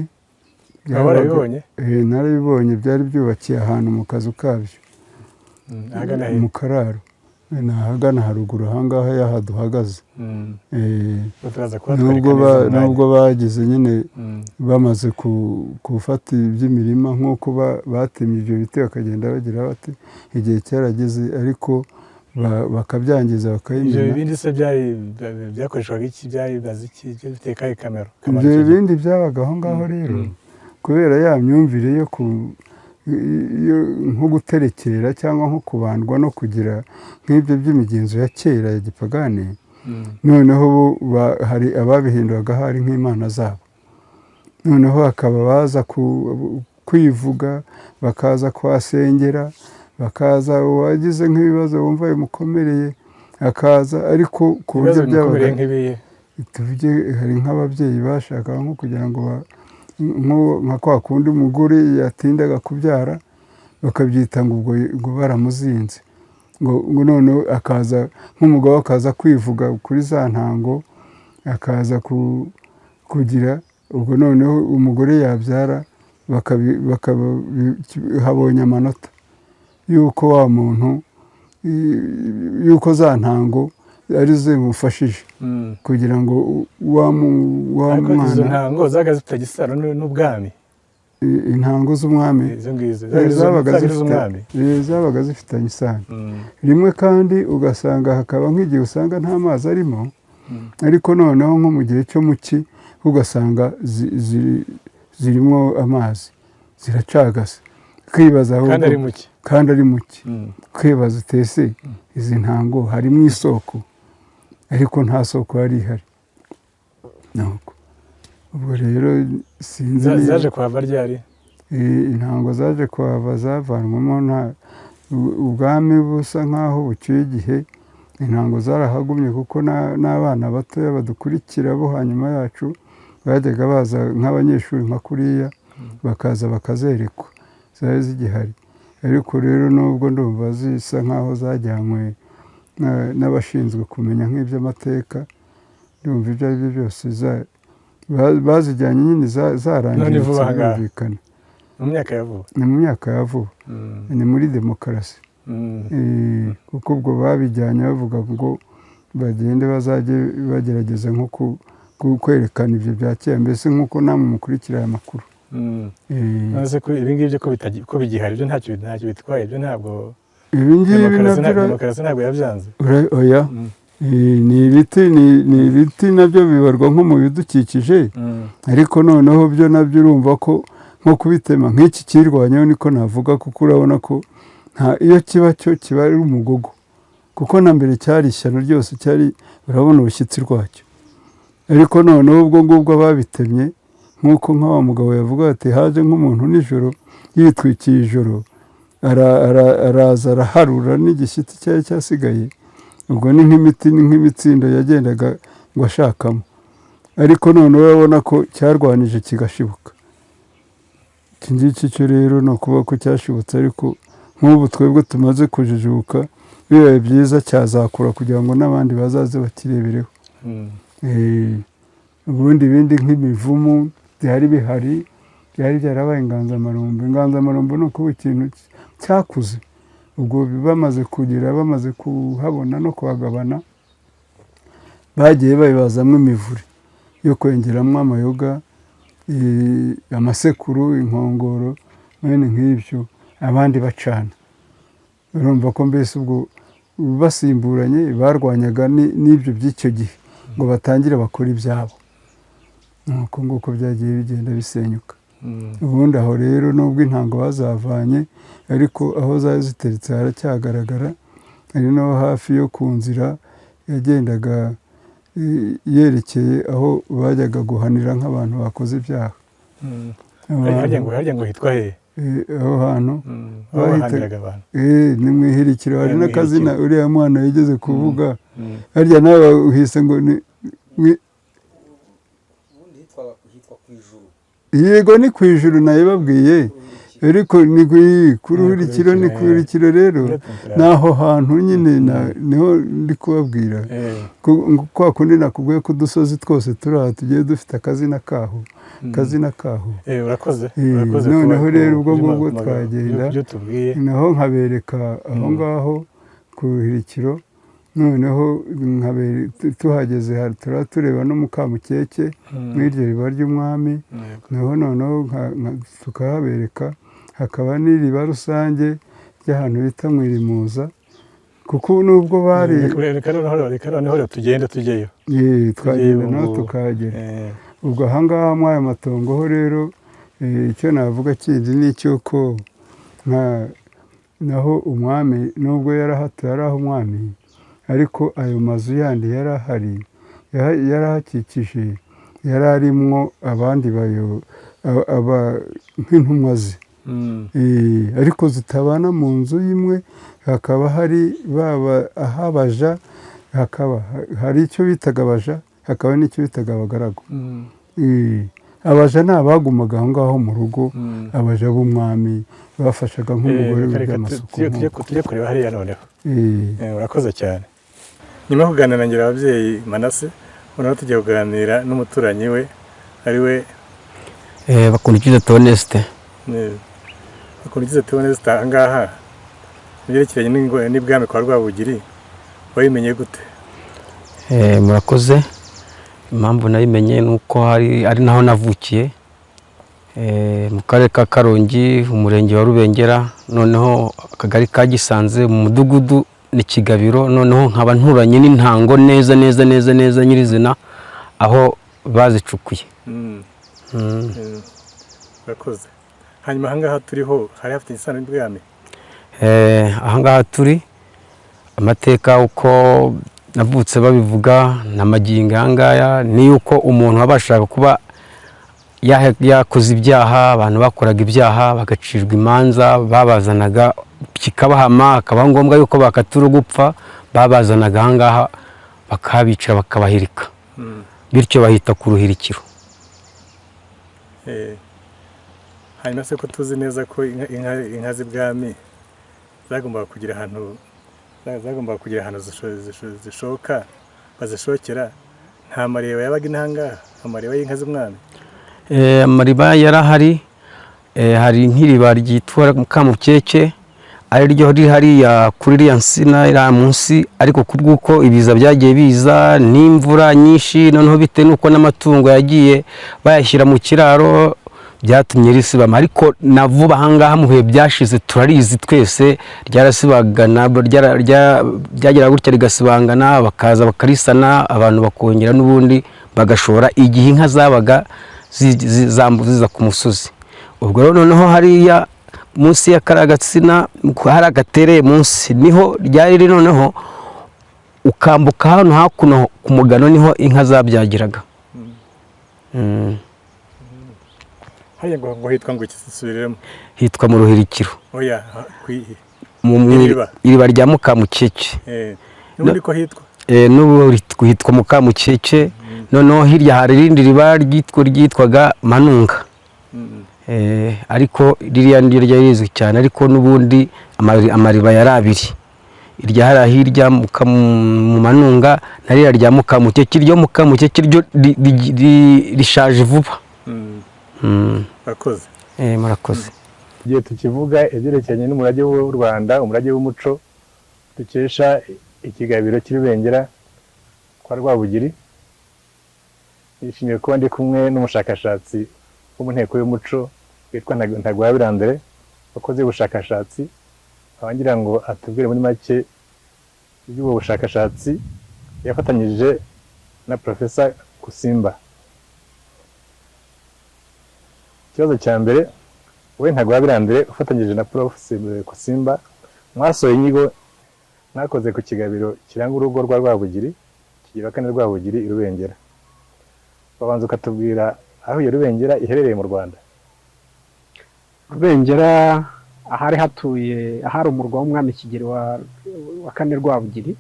C: narabibonye byari byubakiye ahantu mu kazu kabyo mu kararo ni ahagana haruguru ahangaha yaha duhagaze nubwo bagize nyine bamaze gufata iby'imirima nk'uko batemye ibyo biti bakagenda bagira bati igihe cyarageze ariko bakabyangiza bakayimena
B: ibyo bindi se byakoreshwaga iki byari bibaza iki biteka ikamera
C: ibyo bindi byabaga aho ngaho rero kubera ya myumvire yo nko guterekera cyangwa nko kubandwa no kugira nk'ibyo by'imigenzo ya kera ya gipagani noneho hari ababihinduraga hari nk'imana zabo noneho hakaba baza kwivuga, bakaza kuhasengera, bakaza uwagize nk'ibibazo wumva bimukomereye akaza, ariko ku buryo byabaga tuvuge hari nk'ababyeyi bashakaga nko kugira ngo nka kwa kundi umugore yatindaga kubyara bakabyita ngo baramuzinze, ngo noneho akaza nk'umugabo akaza kwivuga kuri za ntango, akaza kugira ubwo noneho umugore yabyara habonye amanota yuko wa muntu yuko za ntango arizo zimufashije kugira ngo wa mwana.
B: Izo ntango zaga zifite isano n'ubwami,
C: intango z'umwami zabaga zifitanye isano. Rimwe kandi ugasanga hakaba nk'igihe usanga nta mazi arimo, ariko noneho nko mu gihe cyo mu cyi ugasanga zirimo amazi ziracagase, ukibaza kandi ari muke, ukibaza utese izi ntango harimo isoko, ariko nta soko yari ihari. Ubwo rero sinzi
B: zaje kuhava ryari.
C: Intango zaje kuhava zavanwamo ubwami busa nk'aho bucyuye igihe. Intango zarahagumye kuko n'abana batoya badukurikira bo hanyuma yacu bajyaga baza nk'abanyeshuri nka kuriya bakaza bakazerekwa, zari zigihari. Ariko rero nubwo ndumva zisa nk'aho zajyanywe n'abashinzwe kumenya nk'iby'amateka, ndumva ibyo ari byo byose bazijyanye nyine zarangiritse birumvikana.
B: Mu myaka ya vuba.
C: Ni mu myaka ya vuba, ni muri demokarasi. Kuko ubwo babijyanye bavuga ngo bagende bazajye bagerageza nko kwerekana ibyo bya kera, mbese nk'uko namwe mukurikira aya makuru.
B: Ibi ngibyo ko bigihari ibyo ntacyo bitwaye, ibyo ntabwo demokarasi ntabwo yabyanze.
C: Oya, ni ibiti nabyo bibarwa nko mu bidukikije, ariko noneho byo nabyo urumva ko nko kubitema nk'iki kirwanyeho niko navuga, kuko urabona ko iyo kiba cyo kiba ari umugogo, kuko na mbere cyari ishyano ryose, cyari urabona ubushyitsi rwacyo. Ariko noneho ubwo ngubwo babitemye, nk'uko nk'awa mugabo yavuga ati haje nk'umuntu nijoro yitwikiye ijoro, araza araharura n'igishyitsi cyari cyasigaye, ubwo ni nk'imiti nk'imitsindo yagendaga ngo ashakamo, ariko noneho urabona ko cyarwanije kigashibuka. Iki ngiki cyo rero ni ukuvuga ko cyashibutse, ariko nk'ubu twebwe tumaze kujijuka, bibaye byiza cyazakura kugira ngo n'abandi bazaze bakirebereho. Ubundi ibindi nk'imivumu byari bihari, byari byarabaye inganzamarumbu. Inganzamarumbu ni ukuba ikintu cyakuze, ubwo bamaze kuhabona no kuhagabana, bagiye babibazamo imivure yo kwengeramo amayoga, amasekuru, inkongoro, mwene nk'ibyo, abandi bacana. Urumva ko mbese ubwo basimburanye barwanyaga n'ibyo by'icyo gihe ngo batangire bakora ibyabo. Nuko nguko byagiye bigenda bisenyuka. Ubundi aho rero nubwo intango bazavanye, ariko aho zari ziteretse haracyagaragara, ari naho hafi yo ku nzira yagendaga yerekeye aho bajyaga guhanira nk'abantu bakoze ibyaha.
B: Harya ngo hitwa hehe?
C: Aho hantu
B: bahaniraga abantu.
C: Ni mu ihirikiro, hari n'akazina uriya mwana yigeze kuvuga, harya nawe uhise ngo ni yego ni ku ijuru nayibabwiye, ariko ni ku ruhurikiro, ni ku ruhurikiro rero naho hantu nyine niho ndi kubabwira. Kwa kundi nakubwiye ko udusozi twose turi aha tugiye dufite akazina kaho.
B: Urakoze.
C: Noneho rero ubwo ngubwo twagenda naho nkabereka aho ngaho ku ruhurikiro, noneho tuhageze tureba no mu Kamukeke n'iryo riba ry'umwami, noneho tukahabereka. Hakaba n'iriba rusange ry'ahantu bita mu Irimuza, kuko nubwo bari
B: reka noneho tugenda tujyeyo.
C: Twagenda naho tukahagera. Ubwo ahangaha muri aya matongo ho rero, icyo navuga kindi ni icy'uko naho umwami nubwo yarahatuye ari aho umwami, ariko ayo mazu yandi yari ahari yarahakikije, yari arimwo abandi nk'intumwa ze, ariko zitabana mu nzu imwe. Hakaba hari ahabaja, hakaba hari icyo bitaga abaja, hakaba n'icyo bitaga abagaragu. Abaja ni abagumaga aho ngaho mu rugo, abaja b'umwami bafashaga nk'umugore w'iby'amasuku.
B: tujye kureba hariya noneho. Urakoze cyane. Nyuma yo kuganira na Ngirababyeyi Manase, noneho tugiye kuganira n'umuturanyi we ari we
D: Bakundikije Theoneste.
B: Bakundikije Theoneste. Aha ngaha ibyerekeranye n'ibwami kwa Rwabugiri wabimenye gute?
D: Murakoze. Impamvu nabimenye nuko ari naho navukiye, mu karere ka Karongi, umurenge wa Rubengera, noneho akagari ka Gisanze, mu mudugudu ni Kigabiro, noneho nkaba nturanye n'intango neza nyirizina aho bazicukuye.
B: Urakoze. Hanyuma aha ngaha turiho hari hafite isano n'ibwami?
D: Aha ngaha turi, amateka uko navutse babivuga n'amagingo aha ngaya ni yuko umuntu wabashaga kuba yakoze ibyaha, abantu bakoraga ibyaha bagacirwa imanza, babazanaga kikabahama, akaba ngombwa yuko bakatura gupfa, babazanaga aha ngaha bakabica bakabahirika, bityo bahita ku ruhirikiro.
B: Hanyuma se ko tuzi neza ko inka z'ibwami zagombaga kugira ahantu zishoka bazishokera, nta mariba yabaga intangaha, amariba y'inka z'umwami?
D: Amariba yarahari, hari nk'iriba ryitwa Mukamukeke, ari ryo riri hariya kuri iriya nsina iri munsi, ariko kubw'uko ibiza byagiye biza n'imvura nyinshi, noneho bitewe n'uko n'amatungo yagiye bayashyira mu kiraro, byatumye risibama. Ariko na vuba aha ngaha mu bihe byashize turarizi twese, ryarasibagana, ryagera gutya rigasibangana, bakaza bakarisana, abantu bakongera n'ubundi bagashora igihe inka zabaga ziza ku musozi. Ubwo rero noneho hariya munsi y'akaragatsina hari agatereye munsi, niho ryari riri, noneho ukambuka hano hakuno ku mugano niho inka zabyagiraga.
B: Hariya ngo hitwa ngo ikisubiremo? Hitwa
D: mu ruhirikiro.
B: Oya,
D: iriba rya Mukamukeke.
B: N'ubundi ko hitwa?
D: N'ubu hitwa Mukamukeke. Noneho hirya hari irindi riba ryitwaga Manunga. Ariko ririya niryo ryari cyane, ariko n'ubundi amariba yari abiri, irya hariya hirya mu Manunga na ririya rya Mukamukeke. Iryo Mukamukeke ryo rishaje vuba.
B: Murakoze.
D: Murakoze.
B: Igihe tukivuga ibyerekeranye n'umurage w'u Rwanda, umurage w'umuco dukesha ikigabiro cy'Irubengera kwa Rwabugiri, nishimiye kuba ndi kumwe n'umushakashatsi wo mu nteko y'umuco witwa Ntagwabira André, wakoze ubushakashatsi, abangira ngo atubwire muri make iby'ubu bushakashatsi yafatanyije na Professor Kusimba. Ikibazo cya mbere, wowe Ntagwabira André ufatanyije na Prof Kusimba mwasohoye inyigo mwakoze ku kigabiro kiranga urugo rwa Rwabugiri, kigira kane Rwabugiri i Rubengera. Babanza ukatubwira aho iyo Rubengera iherereye mu Rwanda.
E: Rubengera ahari hatuye, ahari umurwa w'umwami Kigeli wa kane Rwabugiri,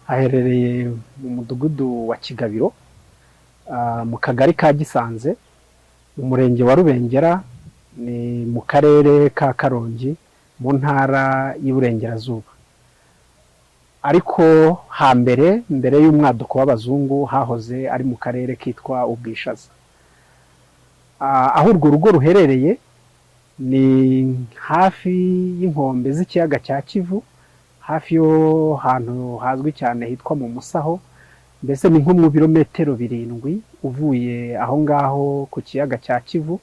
E: haherereye mu mudugudu wa Kigabiro, mu kagari ka Gisanze, mu murenge wa Rubengera, ni mu karere ka Karongi, mu ntara y'Iburengerazuba. Ariko mbere y'umwaduko w'abazungu hahoze ari mu karere kitwa Ubwishaza. Aho urwo rugo ruherereye ni hafi y'inkombe z'ikiyaga cya Kivu, hafi yo hantu hazwi cyane hitwa mu Musaho, mbese ni nko mu birometero 7 uvuye aho ngaho ku kiyaga cya Kivu,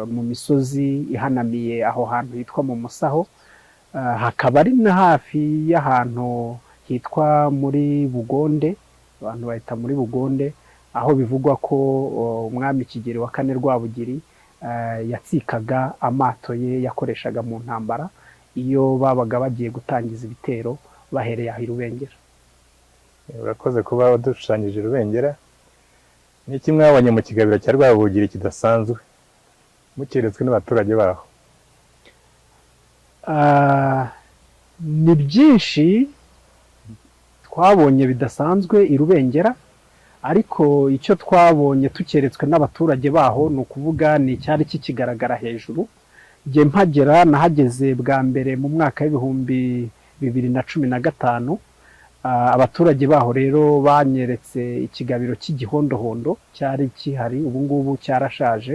E: mu misozi ihanamiye aho hantu hitwa mu Musaho. Hakaba ari na hafi y'ahantu hitwa muri Bugonde, abantu bahita muri Bugonde, aho bivugwa ko umwami Kigeli wa kane Rwabugiri yatsikaga amato ye yakoreshaga mu ntambara iyo babaga bagiye gutangiza ibitero bahereye aho i Rubengera.
B: Urakoze kuba wadushushanyije Rubengera. n'iki mwabonye mu kigabiro cya Rwabugiri kidasanzwe mukeretswe n'abaturage baho?
E: Ni byinshi twabonye bidasanzwe i Rubengera, ariko icyo twabonye tukeretswe n'abaturage baho ni ukuvuga ni icyari kikigaragara hejuru. Njye mpagera nahageze bwa mbere mu mwaka w'ibihumbi 2015. Abaturage baho rero banyeretse ikigabiro cy'igihondohondo cyari kihari, ubu ngubu cyarashaje.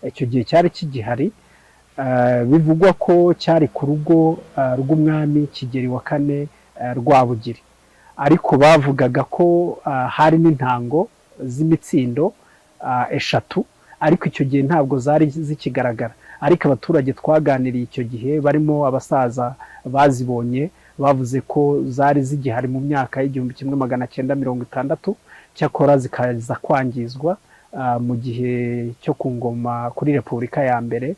E: Icyo gihe cyari kigihari, bivugwa ko cyari ku rugo rw'umwami Kigeli wa kane Rwabugiri, ariko bavugaga ko hari n'intango z'imitsindo 3, ariko icyo gihe ntabwo zari zikigaragara. Ariko abaturage twaganiriye icyo gihe barimo abasaza bazibonye bavuze ko zari zigihari mu myaka y'1960, cyakora zikaza kwangizwa mu gihe cyo ku ngoma kuri Repubulika ya mbere.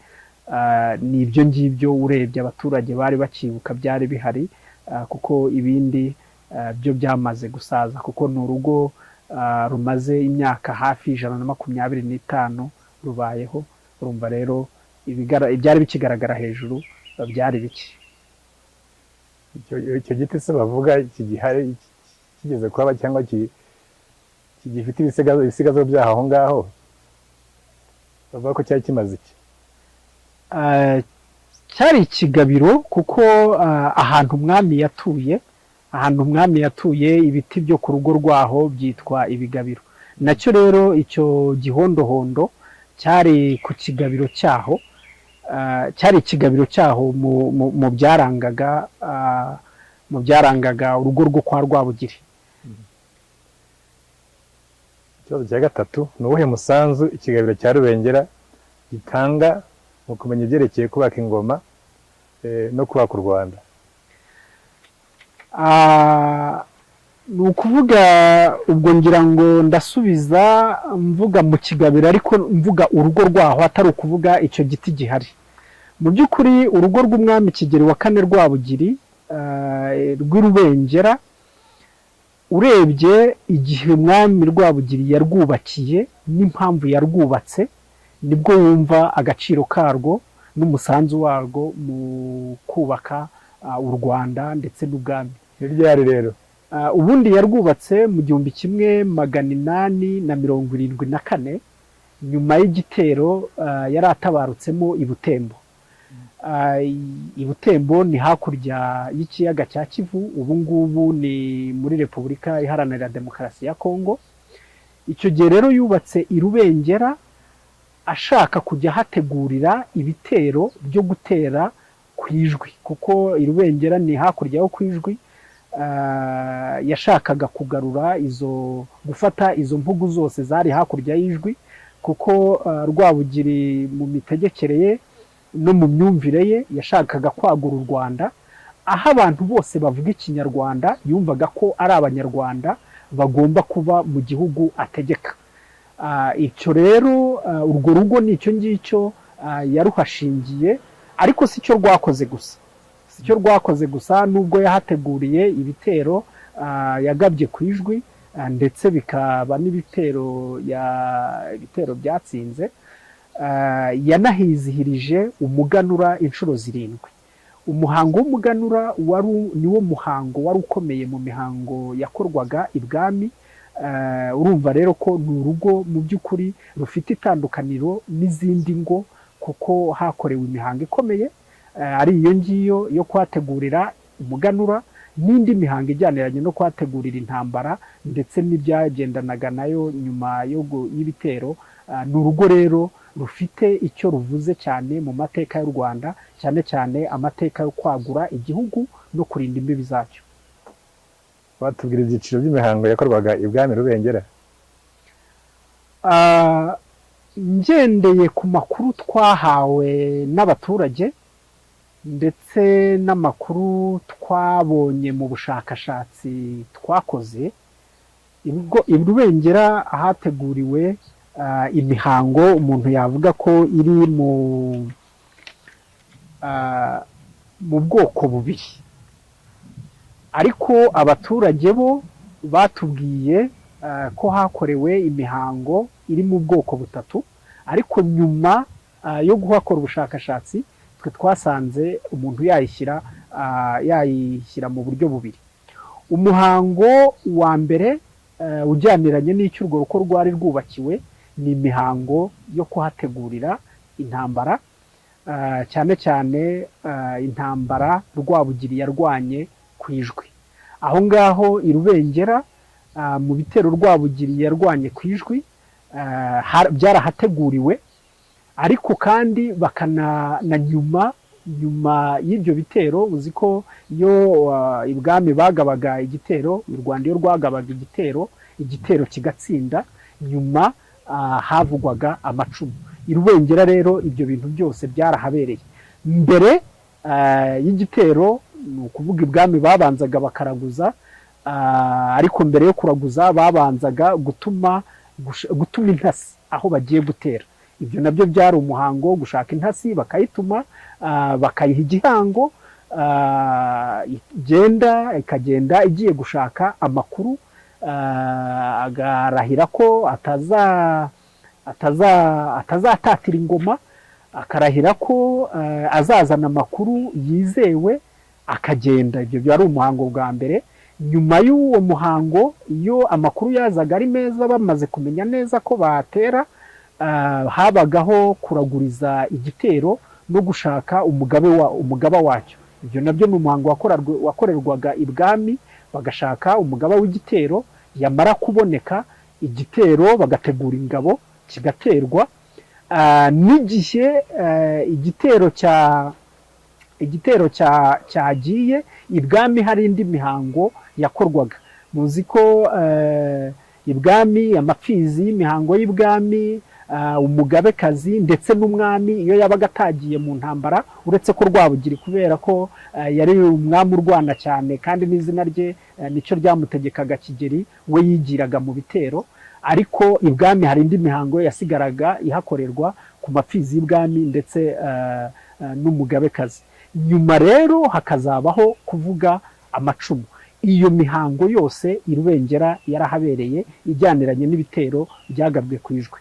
E: Ni ibyo ngibyo urebye abaturage bari bakibuka byari bihari, kuko ibindi byo byamaze gusaza, kuko ni urugo rumaze imyaka hafi 125 rubayeho. Urumva rero ibyari bikigaragara hejuru byari biki.
B: Icyo giti se bavuga kigihari kigeze kuba cyangwa kigifite ibisigazo byaho aho ngaho, bavuga ko cyari kimaze iki?
E: Cyari ikigabiro, kuko ahantu umwami yatuye ibiti byo ku rugo rwaho byitwa ibigabiro. Nacyo rero icyo gihondohondo cyari ku kigabiro cyaho, cyari ikigabiro cyaho mu byarangaga urugo rwo kwa Rwabugiri.
B: Ikibazo cya gatatu, ni uwuhe musanzu ikigabiro cya Rubengera gitanga mu kumenya ibyerekeye kubaka ingoma no kubaka u Rwanda?
E: Ni ukuvuga, ubwo ngira ngo ndasubiza mvuga mu kigabiro, ariko mvuga urugo rwaho, atari ukuvuga icyo giti gihari. Mu by'ukuri urugo rw'umwami Kigeli wa kane Rwabugiri rw'i Rubengera, urebye igihe umwami Rwabugiri yarwubakiye n'impamvu yarwubatse, nibwo wumva agaciro karwo n'umusanzu warwo mu kubaka u Rwanda ndetse n'ubwami.
B: Ryari rero?
E: Ubundi yarwubatse mu 1874, nyuma y'igitero yari atabarutsemo i Butembo. I Butembo ni hakurya y'ikiyaga cya Kivu, ubu ngubu ni muri Repubulika Iharanira Demokarasi ya Kongo. Icyo gihe rero yubatse i Rubengera ashaka kujya hategurira ibitero byo gutera ku Ijwi, kuko i Rubengera ni hakurya yo ku Ijwi. Yashakaga kugarura gufata izo mpugu zose zari hakurya y'Ijwi, kuko Rwabugiri mu mitegekere ye no mu myumvire ye yashakaga kwagura u Rwanda, aho abantu bose bavuga Ikinyarwanda yumvaga ko ari Abanyarwanda bagomba kuba mu gihugu ategeka. Icyo rero urwo rugo ni icyo ngicyo yaruhashingiye, ariko si cyo rwakoze gusa, nubwo yahateguriye ibitero yagabye ku Ijwi, ndetse bikaba n'ibitero byatsinze. Yanahizihirije umuganura inshuro 7. Umuhango w'umuganura niwo muhango wari ukomeye mu mihango yakorwaga ibwami. Urumva rero ko ni urugo mu by'ukuri rufite itandukaniro n'izindi ngo, kuko hakorewe imihango ikomeye, ari iyo ngiyo yo kuhategurira umuganura, n'indi mihango ijyaniranye no kuhategurira intambara ndetse n'ibyagendanaga nayo nyuma y'ibitero. Ni urugo rero rufite icyo ruvuze cyane mu mateka y'u Rwanda, cyane cyane amateka yo kwagura igihugu no kurinda imbibi zacyo.
B: Watubwira ibyiciro by'imihango yakorwaga ibwami Rubengera?
E: Ngendeye ku makuru twahawe n'abaturage ndetse n'amakuru twabonye mu bushakashatsi twakoze, i Rubengera ahateguriwe imihango umuntu yavuga ko iri mu bwoko bubiri, ariko abaturage bo batubwiye ko hakorewe imihango iri mu bwoko butatu, ariko nyuma yo guhakora ubushakashatsi twe twasanze umuntu yayishyira mu buryo bubiri. Umuhango wa mbere ujyaniranye n'icyo urwo rugo rwari rwubakiwe ni imihango yo kuhategurira intambara, cyane cyane intambara Rwabugiri yarwanye ku Ijwi. Aho ngaho i Rubengera mu bitero Rwabugiri yarwanye ku Ijwi byarahateguriwe, ariko kandi na nyuma y'ibyo bitero, uzi ko iyo ibwami bagabaga igitero, u Rwanda iyo rwagabaga igitero kigatsinda, nyuma havugwaga amacumu. I Rubengera rero ibyo bintu byose byarahabereye. Mbere y'igitero ni ukuvuga ibwami babanzaga bakaraguza, ariko mbere yo kuraguza babanzaga gutuma intasi aho bagiye gutera. Ibyo nabyo byari umuhango wo gushaka intasi, bakayituma, bakayiha igihango, ikagenda igiye gushaka amakuru, agarahira ko atazatatira ingoma, akarahira ko azazana amakuru yizewe, akagenda. Ibyo byari umuhango bwa mbere. Nyuma y'uwo muhango, iyo amakuru yazaga ari meza, bamaze kumenya neza ko batera, habagaho kuraguriza igitero no gushaka umugaba wacyo. Ibyo nabyo ni umuhango wakorerwaga ibwami, bagashaka umugaba w'igitero, yamara kuboneka igitero bagategura ingabo kigaterwa. N'igihe igitero cyagiye, ibwami hari indi mihango yakorwaga. Muzi ko ibwami, amapfizi y'imihango y'ibwami, umugabekazi ndetse n'umwami iyo yabaga atagiye mu ntambara, uretse ko Rwabugiri kubera ko yari umwami urwana cyane kandi n'izina rye nicyo ryamutegekaga Kigeli, we yigiraga mu bitero, ariko ibwami hari indi mihango yasigaraga ihakorerwa ku mapfizi y'ibwami ndetse n'umugabekazi. Nyuma rero hakazabaho kuvuga amacumu. Iyo mihango yose i Rubengera yarahabereye, ijyaniranye n'ibitero byagabwe ku Ijwi.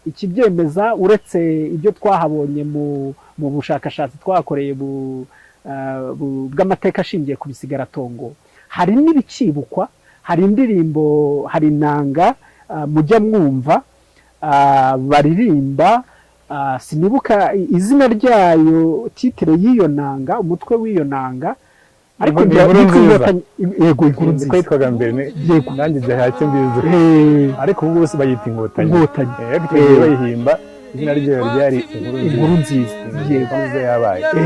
E: Ikibyemeza uretse ibyo twahabonye mu bushakashatsi twakoreye bw'amateka ashingiye ku bisigaratongo, hari n'ibikibukwa, hari indirimbo, hari inanga mujya mwumva baririmba, sinibuka izina ryayo, titire y'iyo nanga, umutwe w'iyo nanga, ariko
B: yego inkuru nziza kwitwaga mbere, nanjye byahacyo mbizi, ariko ubu bose bayita inkotanyi. Bayihimba, izina ryayo ryari inkuru nziza.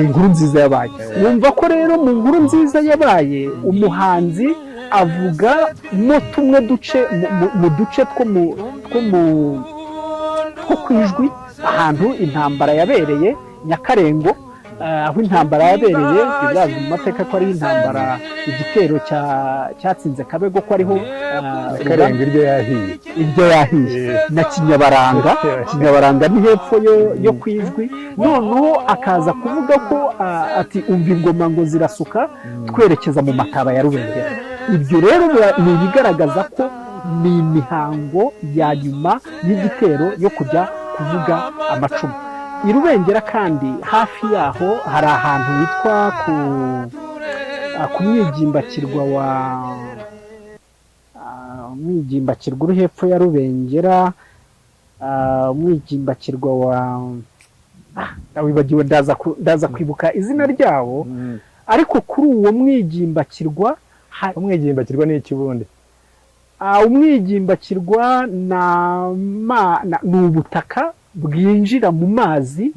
B: Inkuru nziza yabaye.
E: Wumva ko rero mu nkuru nziza yabaye, umuhanzi avuga mo tumwe mu duce two ku Ijwi, ahantu intambara yabereye, Nyakarengo, aho intambara yabereye. Birazwi mu mateka ko ari intambara, igitero cyatsinze Kabego, ko ariho
B: Nyakarengo iryo yahiye
E: na Kinyabaranga ni hepfo yo ku Ijwi. Noneho akaza kuvuga ko ati umva ingoma ngo zirasuka twerekeza mu mataba ya Rubengera. Ibyo rero ni ibigaragaza ko ni imihango ya nyuma y'igitero yo kujya kuvuga amacumu. I Rubengera kandi hafi yaho hari ahantu hitwa ku mwigimbakirwa umwigimbakirwa uri hepfo ya Rubengera, umwigimbakirwa wibagiwe, ndaza kwibuka izina ryawo, ariko kuri uwo mwigimbakirwa
B: ni ikibundi.
E: Umwigimbakirwa ni ubutaka bwinjira mu mazi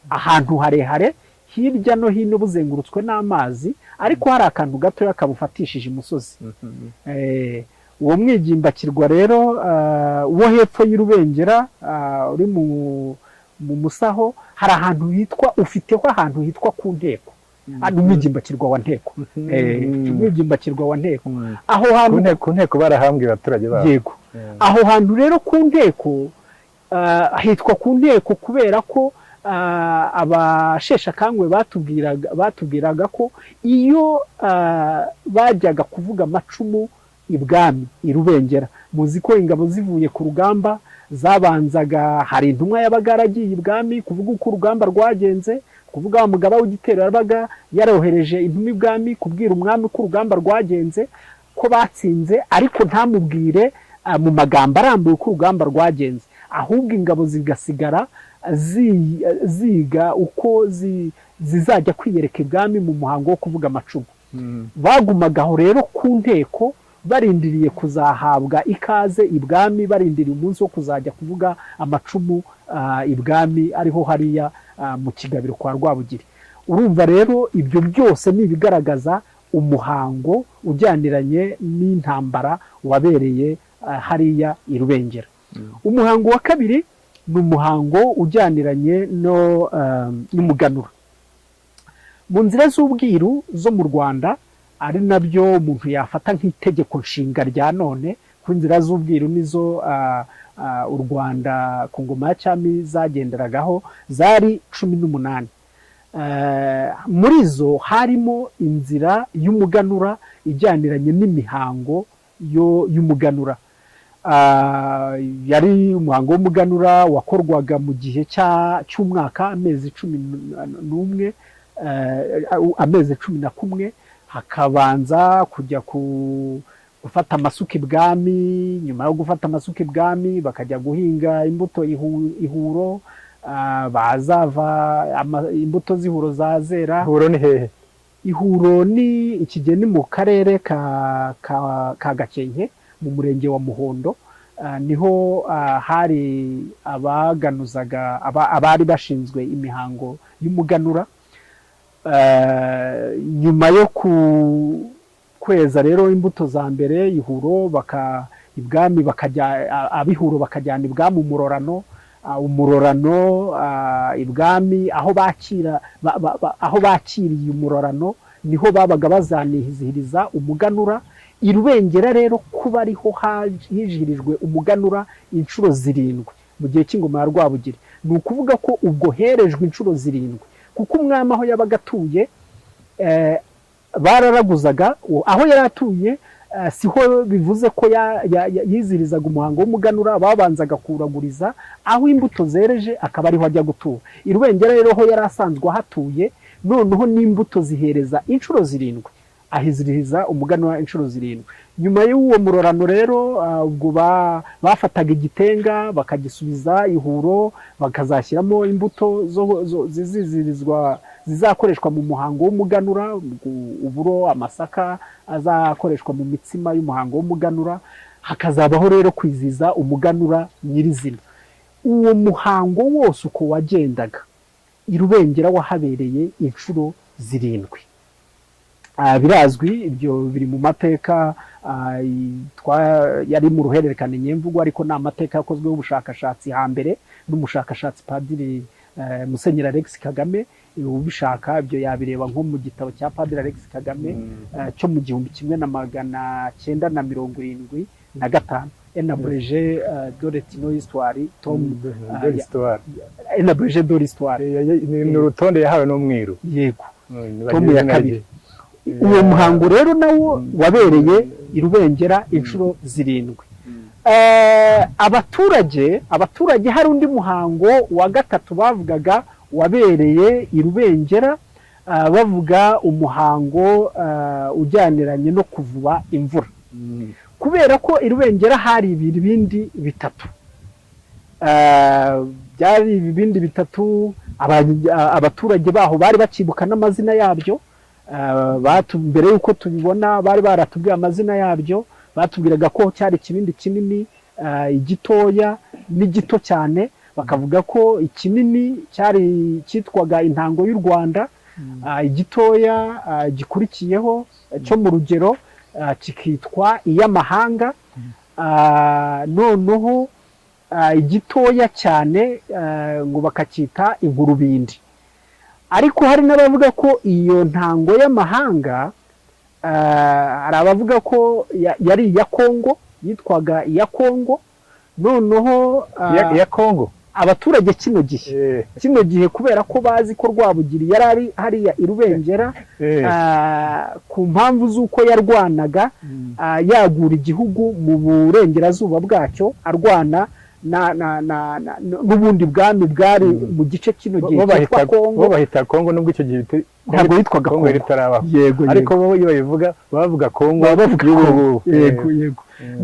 E: ahantu harehare, hirya no hino buzengurutswe n'amazi, ariko hari akantu gatoya kabufatishije umusozi. Uwo mwigimbakirwa rero wo hepfo y'Irubengera, uri mu Musaho, hari ahantu ahantu hitwa ku Nteko. Umwigimbakirwa wa Nteko. Umwigimbakirwa wa Nteko. Aho hantu
B: ku Nteko barahambwe abaturage babo.
E: Yego. Aho hantu rero ku Nteko hitwa ku Nteko kubera ko abasheshakanguhe batubwiraga ko iyo bajyaga kuvuga amacumu ibwami i Rubengera. Muzi ko ingabo zivuye ku rugamba zabanzaga, hari intumwa yabaga yaragiye ibwami kuvuga uko urugamba rwagenze, kuvuga umugaba w'igitero yabaga yarohereje intumwa ibwami kubwira umwami ko urugamba rwagenze, ko batsinze, ariko ntamubwire mu magambo arambuye uko urugamba rwagenze, ahubwo ingabo zigasigara ziga uko zizajya kwiyereka ibwami mu muhango wo kuvuga amacumu. Bagumagaho rero ku nteko barindiriye kuzahabwa ikaze ibwami, barindiriye umunsi wo kuzajya kuvuga amacumu ibwami ariho hariya mu Kigabiro kwa Rwabugiri. Urumva rero ibyo byose ni ibigaragaza umuhango ujyaniranye n'intambara wabereye hariya i Rubengera. Umuhango wa kabiri ni umuhango ujyaniranye n'umuganura. Mu nzira z'ubwiru zo mu Rwanda, ari nabyo umuntu yafata nk'itegeko nshinga rya none, ku nzira z'ubwiru nizo u Rwanda ku ngoma ya cyami zagenderagaho, zari 18. Muri zo harimo inzira y'umuganura ijyaniranye n'imihango y'umuganura. Yari umuhango w'umuganura wakorwaga mu gihe cy'umwaka, amezi 11, amezi 11, hakabanza kujya gufata amasuka ibwami. Nyuma yo gufata amasuka ibwami bakajya guhinga imbuto ihuro, bazava imbuto z'ihuro zazera.
B: Ihuro ni hehe?
E: Ihuro ni ikigeni mu karere ka Gakenke mu murenge wa Muhondo. Niho hari abaganuzaga, abari bashinzwe imihango y'umuganura. Nyuma yo kweza rero imbuto za mbere ihuro, ibwami abihuro bakajyana ibwami umurorano, ibwami aho bakiriye umurorano niho babaga bazanihizihiriza umuganura. I Rubengera rero kuba ariho hijirijwe umuganura inshuro 7 mu gihe cy'ingoma ya Rwabugiri, ni ukuvuga ko ubwo herejwe inshuro 7, kuko umwami aho yabaga atuye bararaguzaga, aho yari atuye siho bivuze ko yizirizaga umuhango w'umuganura, babanzaga kuraguriza aho imbuto zereje akaba ariho ajya gutura. I Rubengera rero ho yari asanzwe ahatuye, noneho n'imbuto zihereza inshuro 7, ahiziriza umuganura inshuro 7. Nyuma y'uwo murorano rero ubwo bafataga igitenga bakagisubiza ihuro, bakazashyiramo imbuto zizizirizwa zizakoreshwa mu muhango w'umuganura, uburo, amasaka azakoreshwa mu mitsima y'umuhango w'umuganura. Hakazabaho rero kwiziza umuganura nyirizina. Uwo muhango wose uko wagendaga, i Rubengera wahabereye inshuro 7. Birazwi, ibyo biri mu mateka yari mu ruhererekane nyemvugo, ariko ni amateka yakozweho ubushakashatsi hambere n'umushakashatsi Padiri Musenyeri Alex Kagame. Ubishaka ibyo yabireba nko mu gitabo cya Padiri Alex Kagame cyo mu 1975, un abrégé de l'histoire, tome un abrégé de l'histoire.
B: Ni urutonde yahawe n'umwiru.
E: Yego, tome ya 2. Uwo muhango rero nawo wabereye i Rubengera inshuro 7. Abaturage hari undi muhango wa 3 bavugaga wabereye i Rubengera, bavuga umuhango ujyaniranye no kuvuba imvura. Kubera ko i Rubengera hari ibindi bitatu, byari ibindi bitatu, abaturage baho bari bakibuka n'amazina yabyo. Mbere yuko tubibona bari baratubwiye amazina yabyo, batubwiraga ko cyari ikibindi kinini, igitoya n'igito cyane. Bakavuga ko ikinini cyari cyitwaga intango y'u Rwanda, igitoya gikurikiyeho cyo mu rugero kikitwa iy'amahanga, noneho igitoya cyane ngo bakacyita inkurubindi. Ariko hari n'abavuga ko iyo ntango y'amahanga, hari abavuga ko yari iya Kongo, yitwaga iya Kongo. Noneho
B: iya Kongo
E: abaturage kino gihe kubera ko bazi ko Rwabugiri yari ari hariya i Rubengera ku mpamvu z'uko yarwanaga yagura igihugu mu burengerazuba bwacyo arwana n'ubundi bwami bwari mu gice kino gihe cyitwa Kongo.
B: bo bahita Kongo nubwo icyo gihe
E: ntabwo yitwaga
B: Kongo ritarabaho, ariko bo iyo babivuga bavuga Kongo.
E: Yego.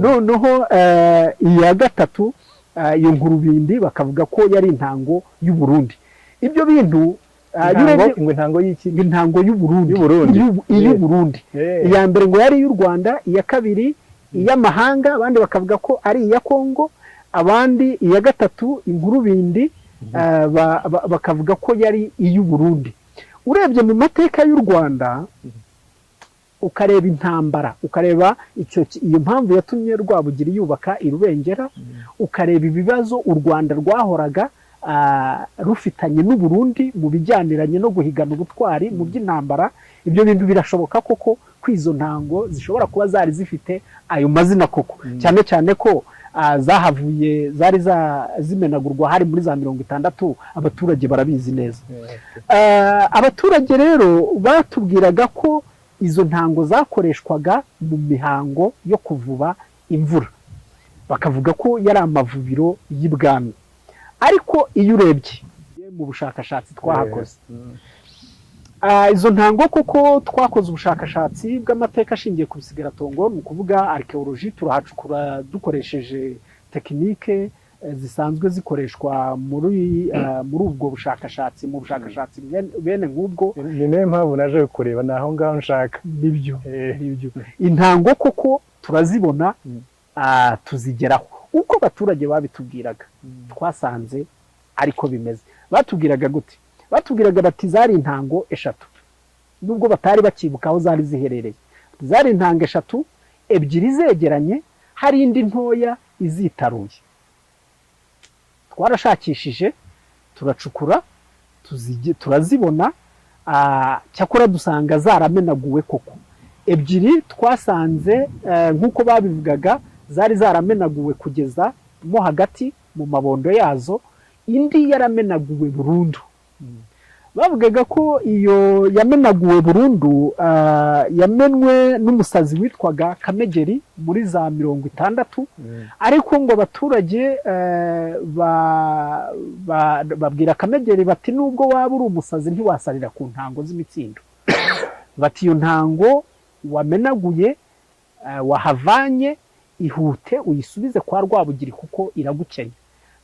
E: Noneho iya gatatu iyo Nkurubindi bakavuga ko yari intango y'u Burundi. Ibyo bintu intango y'u Burundi iya mbere ngo yari iy'u Rwanda, iya kabiri iy'amahanga, abandi bakavuga ko ari iya Kongo, abandi iya gatatu Inkurubindi bakavuga ko yari iy'u Burundi. Urebye mu mateka y'u Rwanda ukareba intambara, ukareba iyo mpamvu yatumye Rwabugiri yubaka i Rubengera, ukareba ibibazo u Rwanda rwahoraga rufitanye n'u Burundi mu bijyaniranye no guhigana ubutwari mu by'intambara, ibyo bintu birashoboka koko ko izo ntango zishobora kuba zari zifite ayo mazina koko, cyane cyane ko zahavuye zari zimenagurwa hari muri za 60, abaturage barabizi neza. Abaturage rero batubwiraga ko izo ntango zakoreshwaga mu mihango yo kuvuba imvura, bakavuga ko yari amavubiro y'ibwami. Ariko iyo urebye mu bushakashatsi twahakoze, izo ntango kuko twakoze ubushakashatsi bw'amateka ashingiye ku bisigaratongo, ni ukuvuga archaeology, turahacukura dukoresheje tekinike zisanzwe zikoreshwa muri ubwo bushakashatsi, mu bushakashatsi bene nk'ubwo.
B: Ni nayo mpamvu naje kureba naho ngaho nshaka.
E: Nibyo intango koko turazibona, tuzigeraho uko abaturage babitubwiraga. Twasanze ariko bimeze. Batubwiraga gute? Batubwiraga bati zari intango 3, nubwo batari bakibuka aho zari ziherereye. Zari intango 3, 2 zegeranye, hari indi ntoya izitaruye. Twarashakishije, turacukura, turazibona, cyakora dusanga zaramenaguwe koko. 2 twasanze nk'uko babivugaga zari zaramenaguwe kugeza mo hagati mu mabondo yazo, indi yaramenaguwe burundu. Bavugaga ko iyo yamenaguwe burundu yamenwe n'umusazi witwaga Kamegeri muri za 60, ariko ngo abaturage babwira Kamegeri bati nubwo waba uri umusazi ntiwasarira ku ntango z'imitsindo. Bati iyo ntango wamenaguye wahavanye, ihute uyisubize kwa Rwabugiri kuko iragukenya.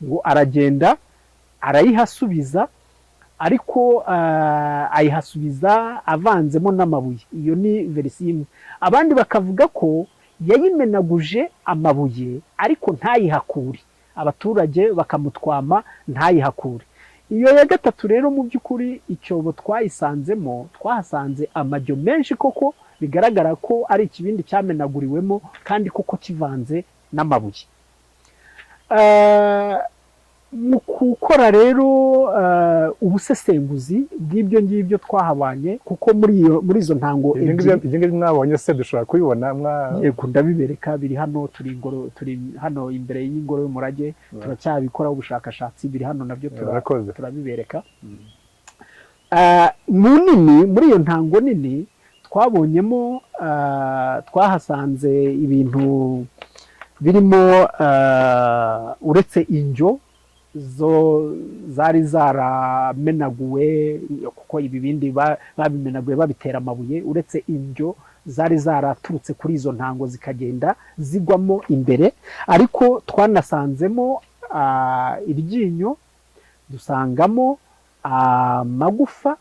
E: Ngo aragenda arayihasubiza, ariko ayihasubiza avanzemo n'amabuye. Iyo ni verisiyo imwe. Abandi bakavuga ko yayimenaguje amabuye ariko ntayihakure, abaturage bakamutwama ntayihakure. Iyo ya gatatu rero mu by'ukuri icyobo twayisanzemo, twahasanze amajyo menshi koko, bigaragara ko ari ikibindi cyamenaguriwemo kandi koko kivanze n'amabuye. Mu gukora rero ubusesenguzi bw'ibyo ngibyo twahabanye, kuko muri izo ntango
B: ibyo mwabonye se dushobora kubibona?
E: Yego, ndabibereka, biri hano, turi hano imbere y'ingoro y'umurage, turacyabikoraho ubushakashatsi, biri hano nabyo turabibereka. Muri iyo ntango nini twabonyemo, twahasanze ibintu birimo uretse injyo zo zari zaramenaguwe, kuko ibibindi babimenaguye babitera amabuye, uretse injyo zari zaraturutse kuri izo ntango zikagenda zigwamo imbere. Ariko twanasanzemo iryinyo, dusangamo amagufa,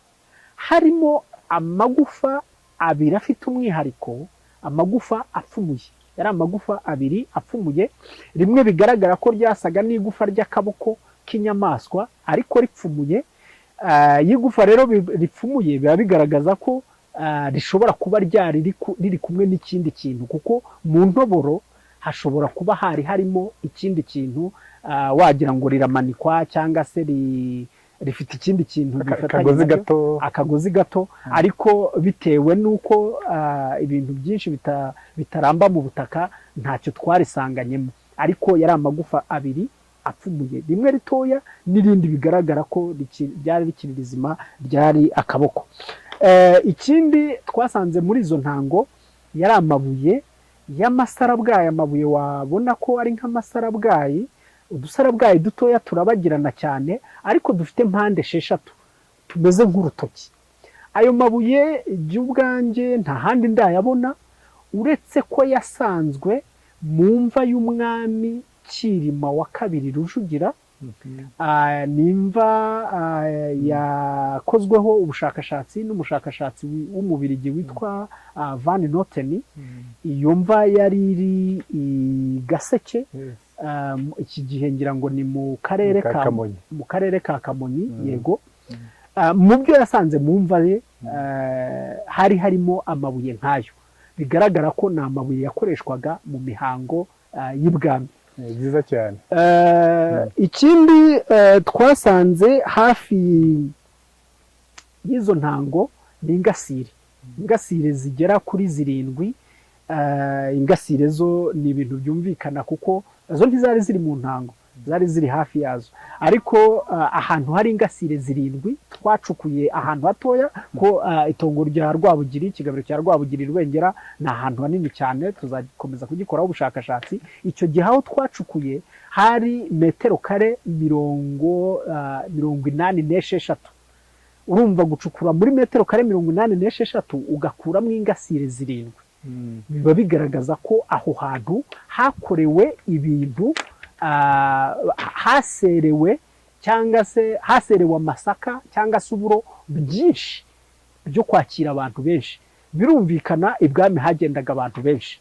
E: harimo amagufa 2 afite umwihariko, amagufa apfumuye. Yari amagufa 2 apfumuye, rimwe bigaragara ko ryasaga n'igufa ry'akaboko k'inyamaswa ariko ripfumuye. Y'igufa rero ripfumuye biba bigaragaza ko rishobora kuba riri kumwe n'ikindi kintu, kuko mu ntoboro hashobora kuba harimo ikindi kintu, wagira ngo riramanikwa cyangwa se rifite ikindi kintu akagozi gato, ariko bitewe n'uko ibintu byinshi bitaramba mu butaka ntacyo twarisanganyemo. Ariko yari amagufa 2 apfumuye, rimwe ritoya n'irindi bigaragara ko ryari rikiri rizima, ryari akaboko. Ikindi twasanze muri izo ntango yari amabuye y'amasarabwayi, amabuye wabona ko ari nk'amasarabwayi, udusarabwayi dutoya turabagirana cyane ariko dufite mpande 6 tumeze nk'urutoki. Ayo mabuye y'ubwanjye nta handi ndayabona uretse ko yasanzwe mu mva y'umwami Cyilima wa kabiri Rujugira. Nimva yakozweho ubushakashatsi n'umushakashatsi w'umubirigi witwa Van Noten. Iyo mva yari iri i Gaseke, iki gihe ngira ngo ni mu karere ka Kamonyi. Yego. Mu byo yasanze mu mva ye hari harimo amabuye nk'ayo, bigaragara ko ni amabuye yakoreshwaga mu mihango y'ibwami.
B: Byiza cyane.
E: Ikindi twasanze hafi y'izo ntango ni ingasire zigera kuri 7. Ingasire zo ni ibintu byumvikana kuko zo ntizari ziri mu ntango, zari ziri hafi yazo, ariko ahantu hari ingasire 7 twacukuye ahantu hatoya ko itongo rya Rwabugiri, ikigabiro cya Rwabugiri Rubengera ni ahantu hanini cyane, tuzakomeza kugikoraho ubushakashatsi. Icyo gihe aho twacukuye hari metero kare 86. Urumva gucukura muri metero kare 86 ugakuramo ingasire 7, biba bigaragaza ko aho hantu hakorewe ibintu, haserewe cyangwa se haserewe amasaka cyangwa se uburo byinshi byo kwakira abantu benshi. Birumvikana ibwami hagendaga abantu benshi,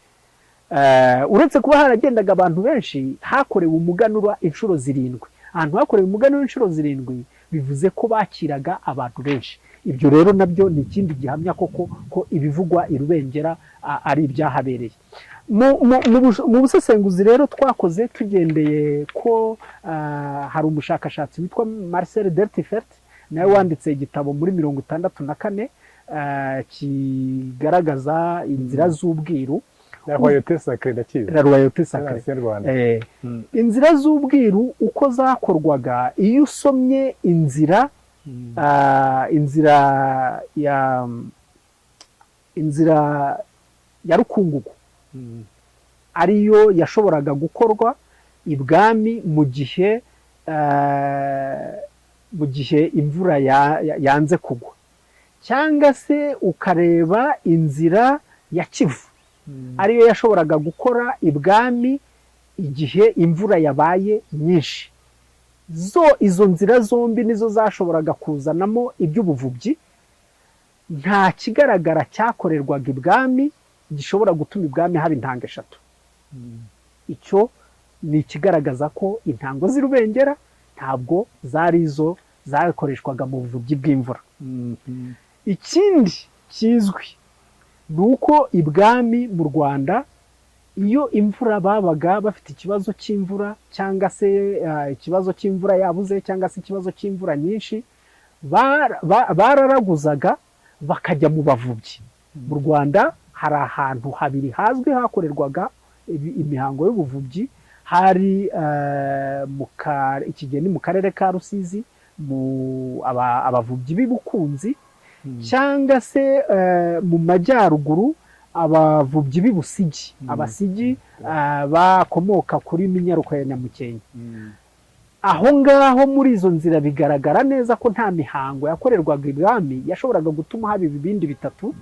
E: uretse kuba haragendaga abantu benshi hakorewe umuganura inshuro 7. Ahantu hakorewe umuganura inshuro 7 bivuze ko bakiraga abantu benshi. Ibyo rero nabyo ni ikindi gihamya koko ko ibivugwa i Rubengera ari ibyahabereye. Mu busesenguzi rero twakoze tugendeye ko hari umushakashatsi witwa Marcel Dertifert, nawe wanditse igitabo muri 1964 kigaragaza inzira z'ubwiru.
B: La royauté sacrée.
E: Inzira z'ubwiru uko zakorwaga, iyo usomye inzira ya Rukungugu ariyo yashoboraga gukorwa ibwami mu gihe imvura yanze kugwa, cyangwa se ukareba inzira ya Kivu ariyo yashoboraga gukora ibwami igihe imvura yabaye nyinshi. Izo nzira zombi nizo zashoboraga kuzanamo iby'ubuvubyi. Nta kigaragara cyakorerwaga ibwami gishobora gutuma ibwami haba intanga 3. Icyo ni ikigaragaza ko intango z'i Rubengera ntabwo zari izo zakoreshwaga mu buvubyi bw'imvura. Ikindi kizwi ni uko ibwami mu Rwanda iyo imvura babaga bafite ikibazo cy'imvura cyangwa se ikibazo cy'imvura yabuze cyangwa se ikibazo cy'imvura nyinshi, bararaguzaga bakajya mu bavubyi. Mu Rwanda hari ahantu habiri hazwi hakorerwaga imihango y'ubuvubyi. Hari ikigeni mu karere ka Rusizi, abavubyi b'Ibukunzi, cyangwa se mu majyaruguru abavubyi b'Ibusigi, abasigi bakomoka kuri Minyaruko ya Nyamukenke. Aho ngaho muri izo nzira bigaragara neza ko nta mihango yakorerwaga ibwami yashoboraga gutuma haba ibibindi 3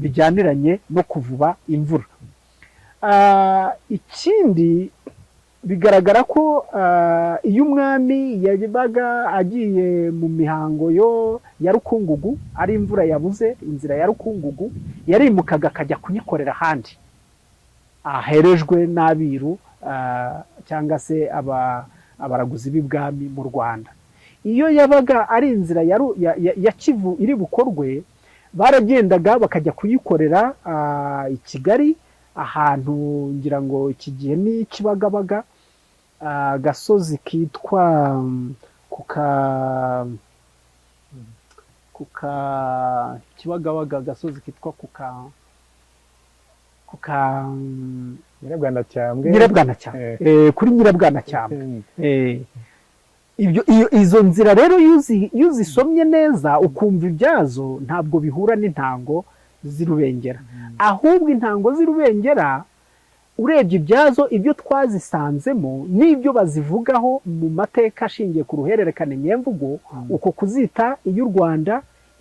E: bijyaniranye no kuvuba imvura. Ikindi bigaragara ko iyo umwami yabaga agiye mu mihango ya Rukungugu, ari imvura yabuze inzira ya Rukungugu, yarimukaga akajya kuyikorera ahandi aherejwe n'abiru cyangwa se abaraguzi b'ibwami mu Rwanda. Iyo yabaga ari inzira ya Kivu iri bukorwe, baragendaga bakajya kuyikorera i Kigali, ahantu ngira ngo iki gihe ni Kibagabaga, gasozi kitwa Kibagabaga, gasozi kitwa Nyirabwanacyambwe kuri Nyirabwanacyambwe. Izo nzira rero iyo uzisomye neza ukumva ibyazo ntabwo bihura n'intango z'Irubengera, ahubwo intango z'Irubengera urebye ibyazo ibyo twazisanzemo n'ibyo bazivugaho mu mateka ashingiye ku ruhererekane nyemvugo, uko kuzita iy'u Rwanda,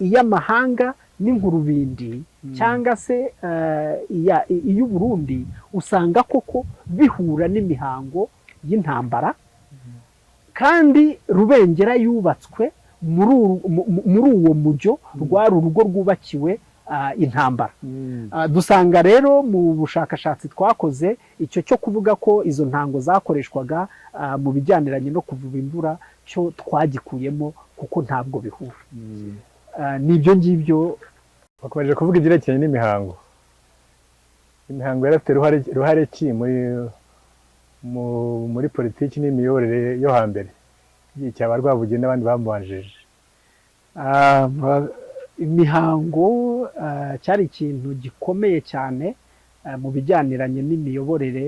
E: iy'amahanga n'inkurubindi cyangwa se iy'u Burundi, usanga koko bihura n'imihango y'intambara, kandi Rubengera yubatswe muri uwo mujyo, rwari urugo rwubakiwe intambara. Dusanga rero mu bushakashatsi twakoze icyo cyo kuvuga ko izo ntango zakoreshwaga mu bijyaniranye no kuvuba imvura cyo twagikuyemo kuko ntabwo bihura. Nibyo ngibyo.
B: Bakomeje kuvuga ibyerekeranye n'imihango. Imihango yarafite ruhare ki muri politiki n'imiyoborere yo hambere igihe cyaba Rwabugili n'abandi bamubanjije?
E: Imihango cyari ikintu gikomeye cyane mu bijyaniranye n'imiyoborere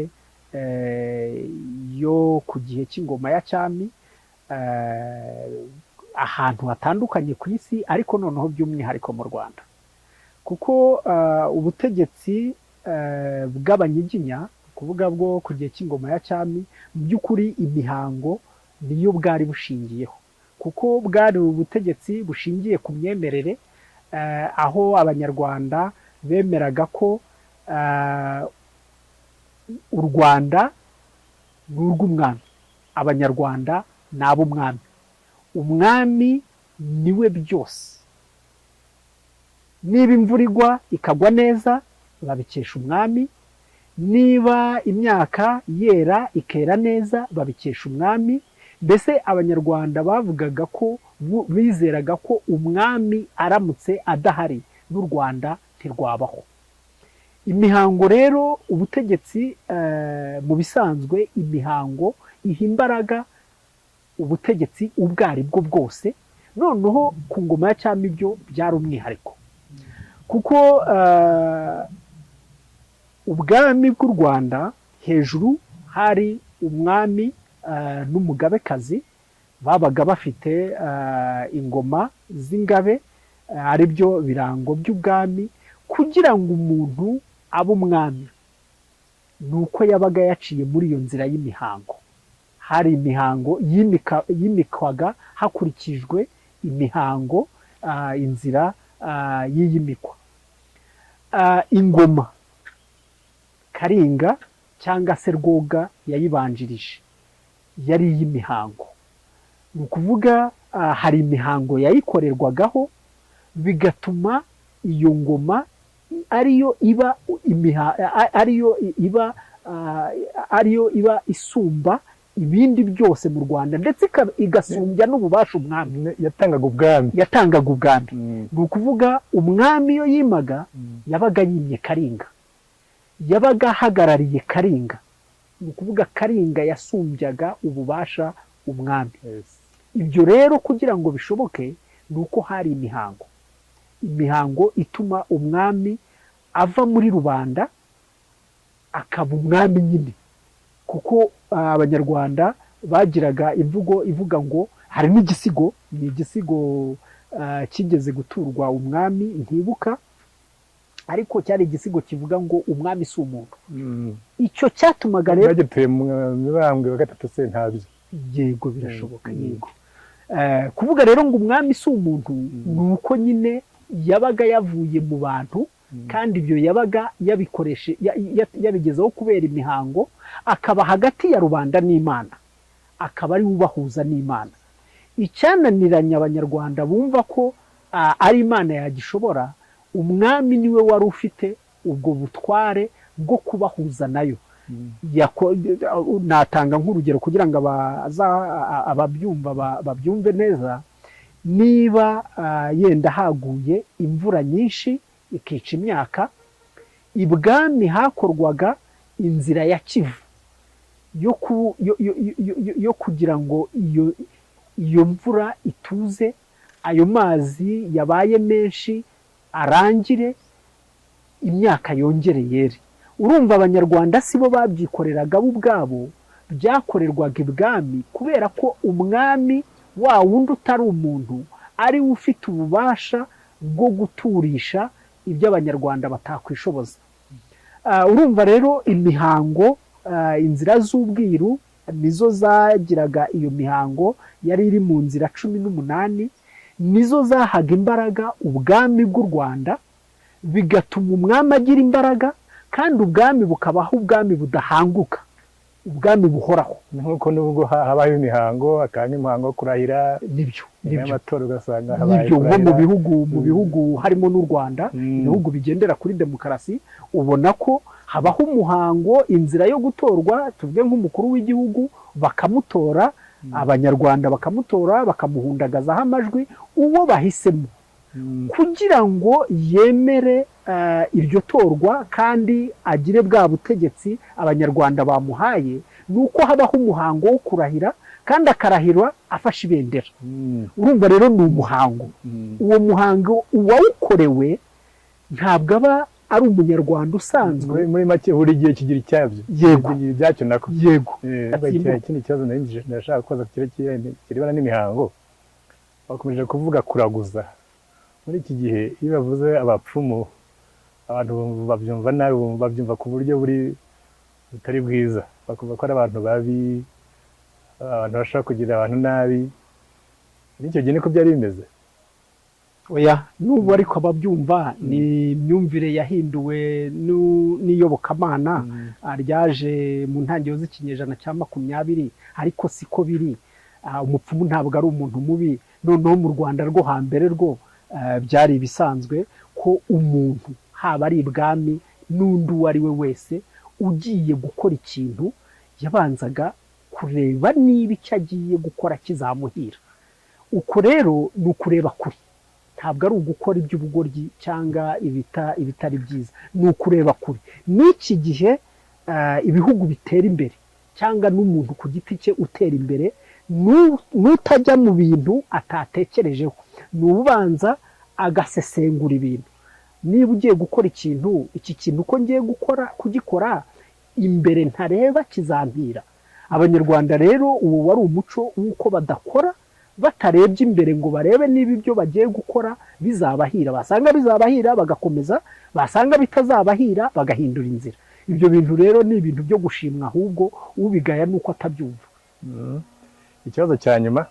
E: yo ku gihe cy'ingoma ya cyami ahantu hatandukanye ku isi, ariko noneho by'umwihariko mu Rwanda, kuko ubutegetsi bw'Abanyiginya, kuvuga bwo ku gihe cy'ingoma ya cyami, mu by'ukuri imihango niyo bwari bushingiyeho, kuko bwari ubutegetsi bushingiye ku myemerere, aho Abanyarwanda bemeraga ko u Rwanda ni urw'umwami, Abanyarwanda ni ab'umwami, umwami niwe byose. Niba imvura igwa ikagwa neza babikesha umwami, niba imyaka yera ikera neza babikesha umwami. Mbese Abanyarwanda bavugaga ko bizeraga ko umwami aramutse adahari n'u Rwanda ntirwabaho. Imihango rero, ubutegetsi mu bisanzwe imihango iha imbaraga ubutegetsi ubwo ari bwo bwose, noneho ku ngoma ya cyami byo byari umwihariko, kuko ubwami bw'u Rwanda hejuru hari umwami n'umugabekazi babaga bafite ingoma z'ingabe, ari byo birango by'ubwami. Kugira ngo umuntu abe umwami ni uko yabaga yaciye muri iyo nzira y'imihango. Hari imihango yimikwaga hakurikijwe imihango, inzira y'iyimikwa. Ingoma Karinga cyangwa se Rwoga yayibanjirije yari iy'imihango. Ni ukuvuga hari imihango yayikorerwagaho, bigatuma iyo ngoma ariyo iba isumba ibindi byose mu Rwanda, ndetse igasumbya n'ububasha umwami. Yatangaga ubwami. Ni ukuvuga umwami iyo yimaga yabaga yimye Karinga, yabaga ahagarariye Karinga. Ni ukuvuga Karinga yasumbyaga ububasha umwami. Ibyo rero kugira ngo bishoboke ni uko hari imihango ituma umwami ava muri rubanda akaba umwami nyine, kuko Abanyarwanda bagiraga imvugo ivuga ngo hari n'igisigo, ni igisigo kigeze guturwa umwami ntibuka, ariko cyari igisigo kivuga ngo umwami si umuntu. Icyo cyatumaga rero
B: bagituye mu Mibambwe wa gatatu Sentabyo.
E: Yego, birashoboka. Yego, kuvuga rero ngo umwami si umuntu ni uko nyine yabaga yavuye mu bantu, kandi ibyo yabaga yabigezeho kubera imihango, akaba hagati ya rubanda n'Imana, akaba ari ubahuza n'Imana. Icyananiranye Abanyarwanda bumva ko ari Imana yagishobora, umwami niwe wari ufite ubwo butware bwo kubahuza nayo. Natanga nk'urugero kugira ngo ababyumva babyumve neza. Niba yenda haguye imvura nyinshi ikica imyaka, ibwami hakorwaga inzira ya Kivu yo kugira ngo iyo mvura ituze, ayo mazi yabaye menshi arangire, imyaka yongere yere. urumva abanyarwanda si bo babyikoreraga bo ubwabo, byakorerwaga ibwami, kubera ko umwami wa wundi utari umuntu ari we ufite ububasha bwo guturisha ibyo abanyarwanda batakwishoboza. Urumva rero imihango, inzira z'ubwiru nizo zagiraga iyo mihango yari iri mu nzira 18, nizo zahaga imbaraga ubwami bw'u Rwanda, bigatuma umwami agira imbaraga, kandi ubwami bukabaho ubwami budahanguka, ubwami buhoraho.
B: nk'uko nubwo habaho imihango, akaba imihango yo kurahira,
E: nibyo
B: amatora ugasanga habaye
E: nibyo nko
B: kurahira.
E: mu bihugu harimo n'u Rwanda, ibihugu bigendera kuri demokarasi, ubona ko habaho umuhango, inzira yo gutorwa, tuvuge nk'umukuru w'igihugu bakamutora, abanyarwanda bakamutora, bakamuhundagazaho amajwi uwo bahisemo, kugira ngo yemere iryo torwa kandi agire bwa butegetsi abanyarwanda bamuhaye. Nuko habaho umuhango wo kurahira, kandi akarahirwa afashe ibendera. Urumva rero ni umuhango. Uwo muhango uwawukorewe ntabwo aba ari umunyarwanda usanzwe.
B: Muri make buri gihe kigira icyabyo.
E: Yego.
B: Kigira ibyacyo nako.
E: Yego.
B: Ikindi kibazo ndashaka kubaza kirebana n'imihango. Bakomeje kuvuga kuraguza. Muri iki gihe iyo bavuze abapfumu, abantu babyumva nabi, babyumva ku buryo butari bwiza. Bakumva ko ari abantu babi, abantu bashaka kugira abantu nabi. Nicyo gihe niko byari bimeze.
E: Oya, n'ubu ariko ababyumva ni imyumvire yahinduwe n'iyobokamana ryaje mu ntangiriro z'ikinyejana cya 20, ariko siko biri. Umupfumu ntabwo ari umuntu mubi. Noneho mu Rwanda rwo hambere rwo byari ibisanzwe ko umuntu, haba ari ibwami n'undi uwo ari we wese, ugiye gukora ikintu yabanzaga kureba niba icyo agiye gukora kizamuhira. Uko rero ni ukureba kure, ntabwo ari ugukora iby'ubugoryi cyangwa ibitari byiza, ni ukureba kure. N'iki gihe ibihugu bitera imbere cyangwa n'umuntu ku giti cye utera imbere, nutajya mu bintu atatekerejeho, ni ubanza agasesengura ibintu. Niba ugiye gukora ikintu, iki kintu ko ngiye kugikora imbere ntareba kizampira. Abanyarwanda rero uwo wari umuco w'uko badakora batarebye imbere ngo barebe niba ibyo bagiye gukora bizabahira. Basanga bizabahira bagakomeza, basanga bitazabahira bagahindura inzira. Ibyo bintu rero ni ibintu byo gushimwa, ahubwo ubigaya nuko atabyumva.
B: Ikibazo cya nyuma,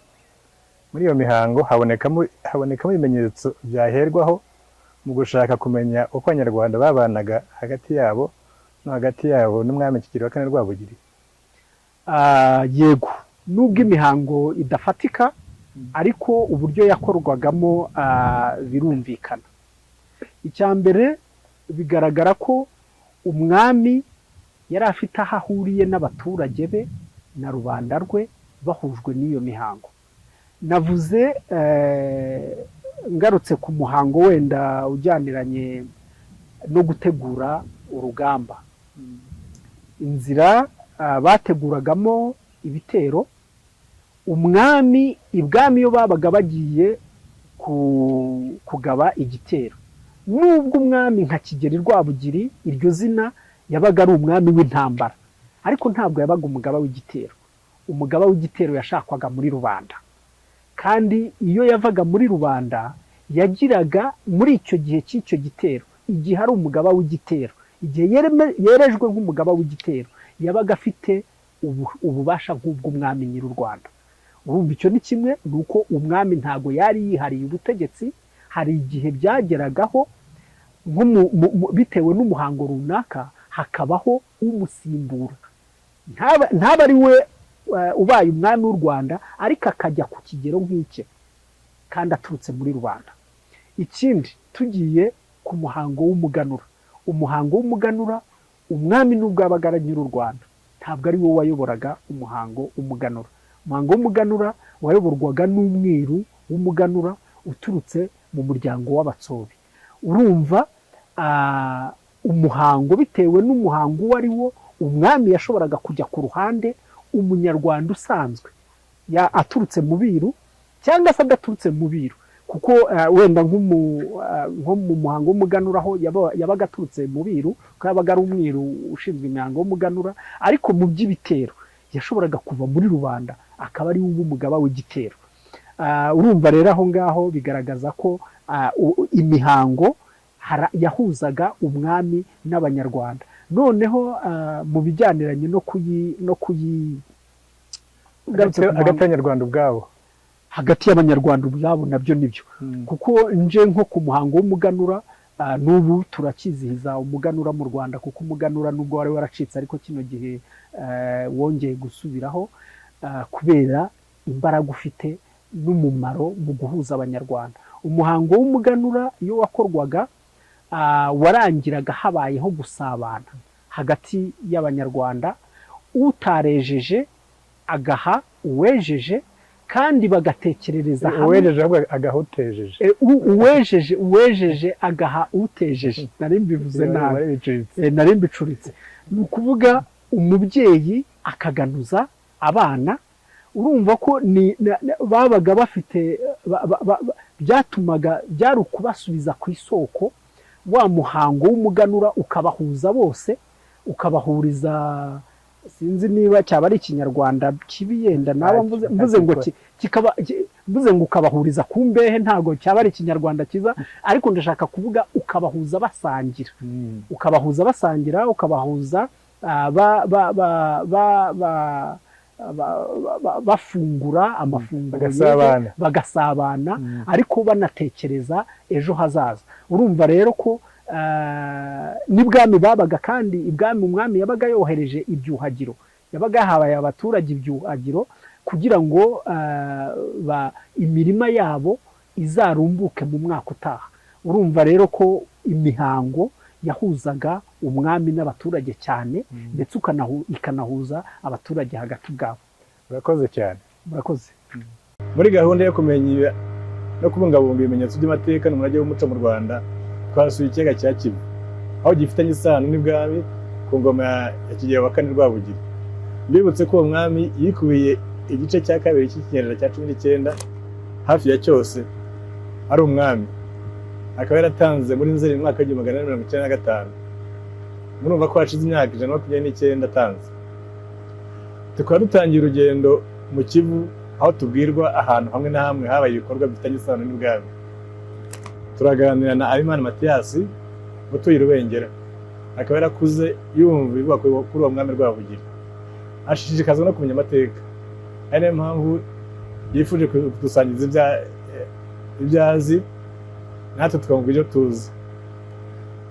B: muri iyo mihango habonekamo ibimenyetso byaherwaho mu gushaka kumenya uko abanyarwanda babanaga hagati yabo n'umwami Kigeli wa kane Rwabugiri.
E: Yego, nubwo imihango idafatika, ariko uburyo yakorwagamo birumvikana. Icya mbere, bigaragara ko umwami yari afite aho ahuriye n'abaturage be na rubanda rwe bahujwe n'iyo mihango. Navuze ngarutse ku muhango wenda ujyaniranye no gutegura urugamba, inzira bateguragamo ibitero. Umwami ibwami iyo babaga bagiye kugaba igitero, nubwo umwami nka Kigeli Rwabugiri iryo zina yabaga ari umwami w'intambara, ariko ntabwo yabaga umugaba w'igitero. Umugaba w'igitero yashakwaga muri rubanda, kandi iyo yavaga muri rubanda yagiraga muri icyo gihe cy'icyo gitero, igihe ari umugaba w'igitero, igihe yerejwe nk'umugaba w'igitero, yabaga afite ububasha nk'ubw'umwami nyir'u Rwanda. Urumva icyo ni kimwe, ni uko umwami ntago yari yihariye ubutegetsi. Hari igihe byageragaho bitewe n'umuhango runaka hakabaho umusimbura, ntaba ari we ubaye umwami w'u Rwanda, ariko akajya ku kigero nk'icye kandi aturutse muri rubanda. Ikindi, tugiye ku muhango w'umuganura. Umuhango w'umuganura, umwami nubwo yabaga ari nyir'u Rwanda, ntabwo ari we wayoboraga umuhango w'umuganura. Umuhango w'umuganura wayoborwaga n'umwiru w'umuganura uturutse mu muryango w'Abatsobe. Urumva umuhango, bitewe n'umuhango uwo ari wo, umwami yashoboraga kujya ku ruhande, umunyarwanda usanzwe aturutse mu biru cyangwa se adaturutse mu biru, kuko wenda nko mu muhango w'umuganura aho yabaga aturutse mu biru ko yabaga ari umwiru ushinzwe imihango w'umuganura, ariko mu by'ibitero yashoboraga kuva muri rubanda akaba ari we umugaba w'igitero. Urumva rero aho ngaho bigaragaza ko imihango yahuzaga umwami n'abanyarwanda. Noneho mu bijyaniranye
B: hagati y'abanyarwanda ubwabo,
E: hagati y'abanyarwanda ubwabo nabyo nibyo, kuko nje nko ku muhango w'umuganura n'ubu turakizihiza umuganura mu Rwanda, kuko umuganura nubwo wari waracitse ariko kino gihe wongeye gusubiraho kubera imbaraga ufite n'umumaro mu guhuza abanyarwanda. Umuhango w'umuganura iyo wakorwaga warangiraga habayeho gusabana hagati y'abanyarwanda, utarejeje agaha uwejeje kandi bagatekerereza hamwe.
B: uwejeje agaha utejeje,
E: uwejeje agaha utejeje. Nari mbivuze nabi, nari mbicuritse. Ni ukuvuga umubyeyi akaganuza abana. Urumva ko babaga bafite byatumaga byari ukubasubiza ku isoko. Wa muhango w'umuganura ukabahuza bose, ukabahuriza, sinzi niba cyaba ari ikinyarwanda kibi yenda naba mvuze ngo ukabahuriza ku mbehe, ntago cyaba ari ikinyarwanda kiza, ariko ndashaka kuvuga ukabahuza basangira, ukabahuza basangira, ukabahuza bafungura amafunguro bagasabana, ariko banatekereza ejo hazaza. Urumva rero ko n'ibwami babaga, kandi ibwami umwami yabaga yohereje ibyuhagiro, yabaga yahabaye abaturage ibyuhagiro kugira ngo imirima yabo izarumbuke mu mwaka utaha. Urumva rero ko imihango yahuzaga umwami n'abaturage cyane, ndetse ikanahuza abaturage hagati bwabo.
B: Urakoze cyane.
E: Murakoze.
B: Muri gahunda yo kumenya no kubungabunga ibimenyetso by'amateka n'umurage w'umuco mu Rwanda, twasuye ikiyaga cya Kivu, aho gifitanye isano n'ibwami ku ngoma ya Kigeli wa kane Rwabugiri. Mbibutse ko uwo mwami yikubiye igice cya kabiri cy'ikinyejana cya 19 hafi ya cyose ari umwami, akaba yaratanze muri Nzeri mu mwaka wa 1895. Murumva ko hashize imyaka 129 atanze. Tukaba dutangiye urugendo mu Kivu, aho tubwirwa ahantu hamwe na hamwe habaye ibikorwa bifitanye isano n'ibwami. Turaganira na Habimana Mathias utuye Rubengera, akaba yarakuze yumva ibivuga kuri uwo mwami Rwabugiri, ashishikazwa no kumenya amateka. Ari nayo mpamvu yifuje kudusangiza ibyazi, natwe tukamubwira ibyo tuzi.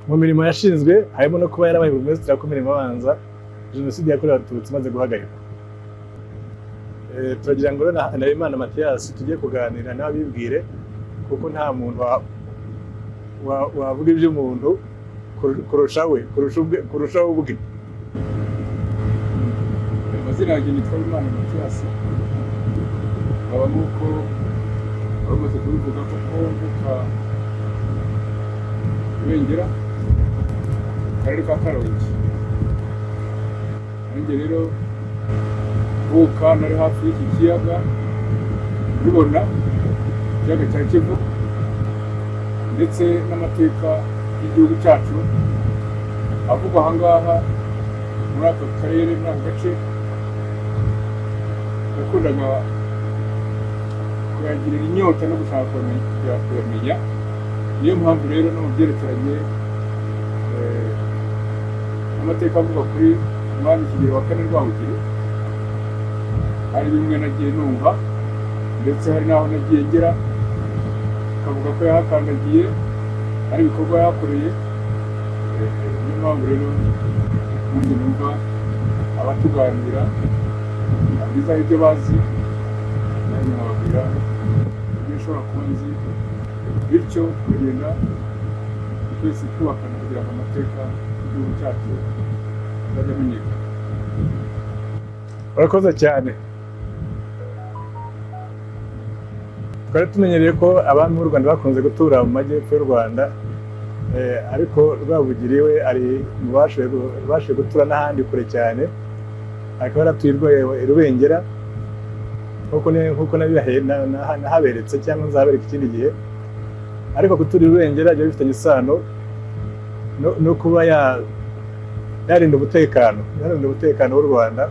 B: Mu mirimo yashinzwe harimo no kuba yarabaye burugumesitiri wa komine Mabanza Jenoside yakorewe Abatutsi imaze guhagarikwa. Turagira ngo na Habimana Mathias tugiye kuganira nawe abibwire, kuko nta muntu wavuga iby'umuntu kurushaho ubwe.
F: Amazina yanjye nitwa Habimana Mathias, nkaba nk'uko bamaze kubivuga koko mvuka Rubengera, akarere ka Karongi. Nanjye rero mvuka nari hafi y'iki kiyaga, rubona ikiyaga cya Kivu, ndetse n'amateka y'igihugu cyacu avugwa aha ngaha muri aka karere, muri aka gace. Nakundaga kuyagirira inyota no gushaka kuyamenya. Niyo mpamvu rero no mu byerekeranye n'amateka avuga kuri umwami Kigeli wa kane Rwabugiri, hari bimwe nagiye numva, ndetse hari n'aho nagiye ngera akavuga ko yahakandagiye, hari ibikorwa yahakoreye. Niyo mpamvu rero nanjye numva abatuganira abizaho ibyo bazi, nanjye nkababwira ibyo nshobora kuba nzi, bityo tukagenda twese twubakana kugira ngo amateka y'igihugu cyacu azajya amenyekana.
B: Urakoze cyane. Twari tumenyereye ko abami b'u Rwanda bakunze gutura mu majyepfo y'u Rwanda, ariko Rwabugiri we ari mu bashoboye gutura n'ahandi kure cyane, akaba yaratuye Rubengera, nk'uko nahaberetse cyangwa nzabereka ikindi gihe. ariko kutura ibendera byari bifitanye isano no kuba yarinda umutekano w'u Rwanda,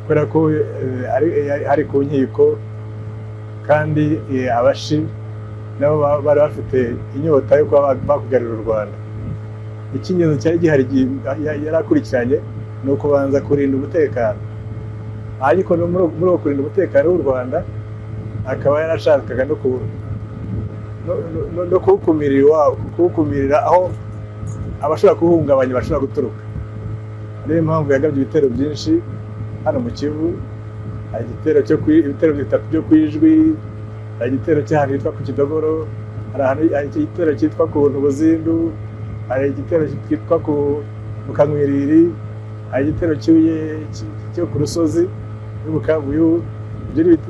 B: kubera ko ari ku nkiko kandi abashi nabo bari bafite inyota yo kuba bakugarurira u Rwanda. Icy'ingenzi cyari gihari yari akurikiranye ni ukubanza kurinda umutekano, ariko muri uko kurinda umutekano w'u Rwanda akaba yarashakaga no kuwukumirira aho abashobora kuwuhungabanya bashobora guturuka. Niyo mpamvu yagabye ibitero byinshi hano mu Kivu. Hari ibitero bitatu byo ku Ijwi, hari igitero cy'ahantu hitwa ku Kidogoro, hari igitero cyitwa ku Buzindu, hari igitero cyitwa mu Kanwiriri, hari igitero cyo ku Rusozi n'Ubukavuyu.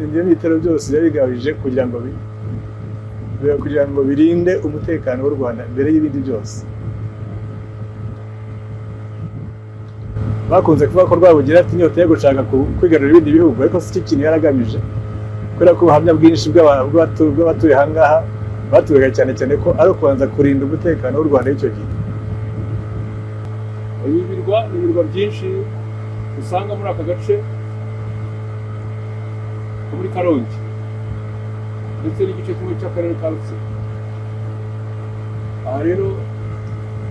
B: Ibyo bitero byose byari bigabije kugira ngo birinde umutekano w'u Rwanda mbere y'ibindi byose. Bakunze kuvuga ko Rwabugiri afite inyota yo gushaka kwigarurira ibindi bihugu, ariko si cyo kintu yaragamije, kubera ko ubuhamya bwinshi bw'abatuye aha ngaha batugaga cyane cyane ko ari ukubanza kurinda umutekano w'u Rwanda y'icyo gihe.
F: Ibi birwa ni ibirwa byinshi usanga muri aka gace ko muri Karongi ndetse n'igice kimwe cy'akarere ka Rutsiro. Aha rero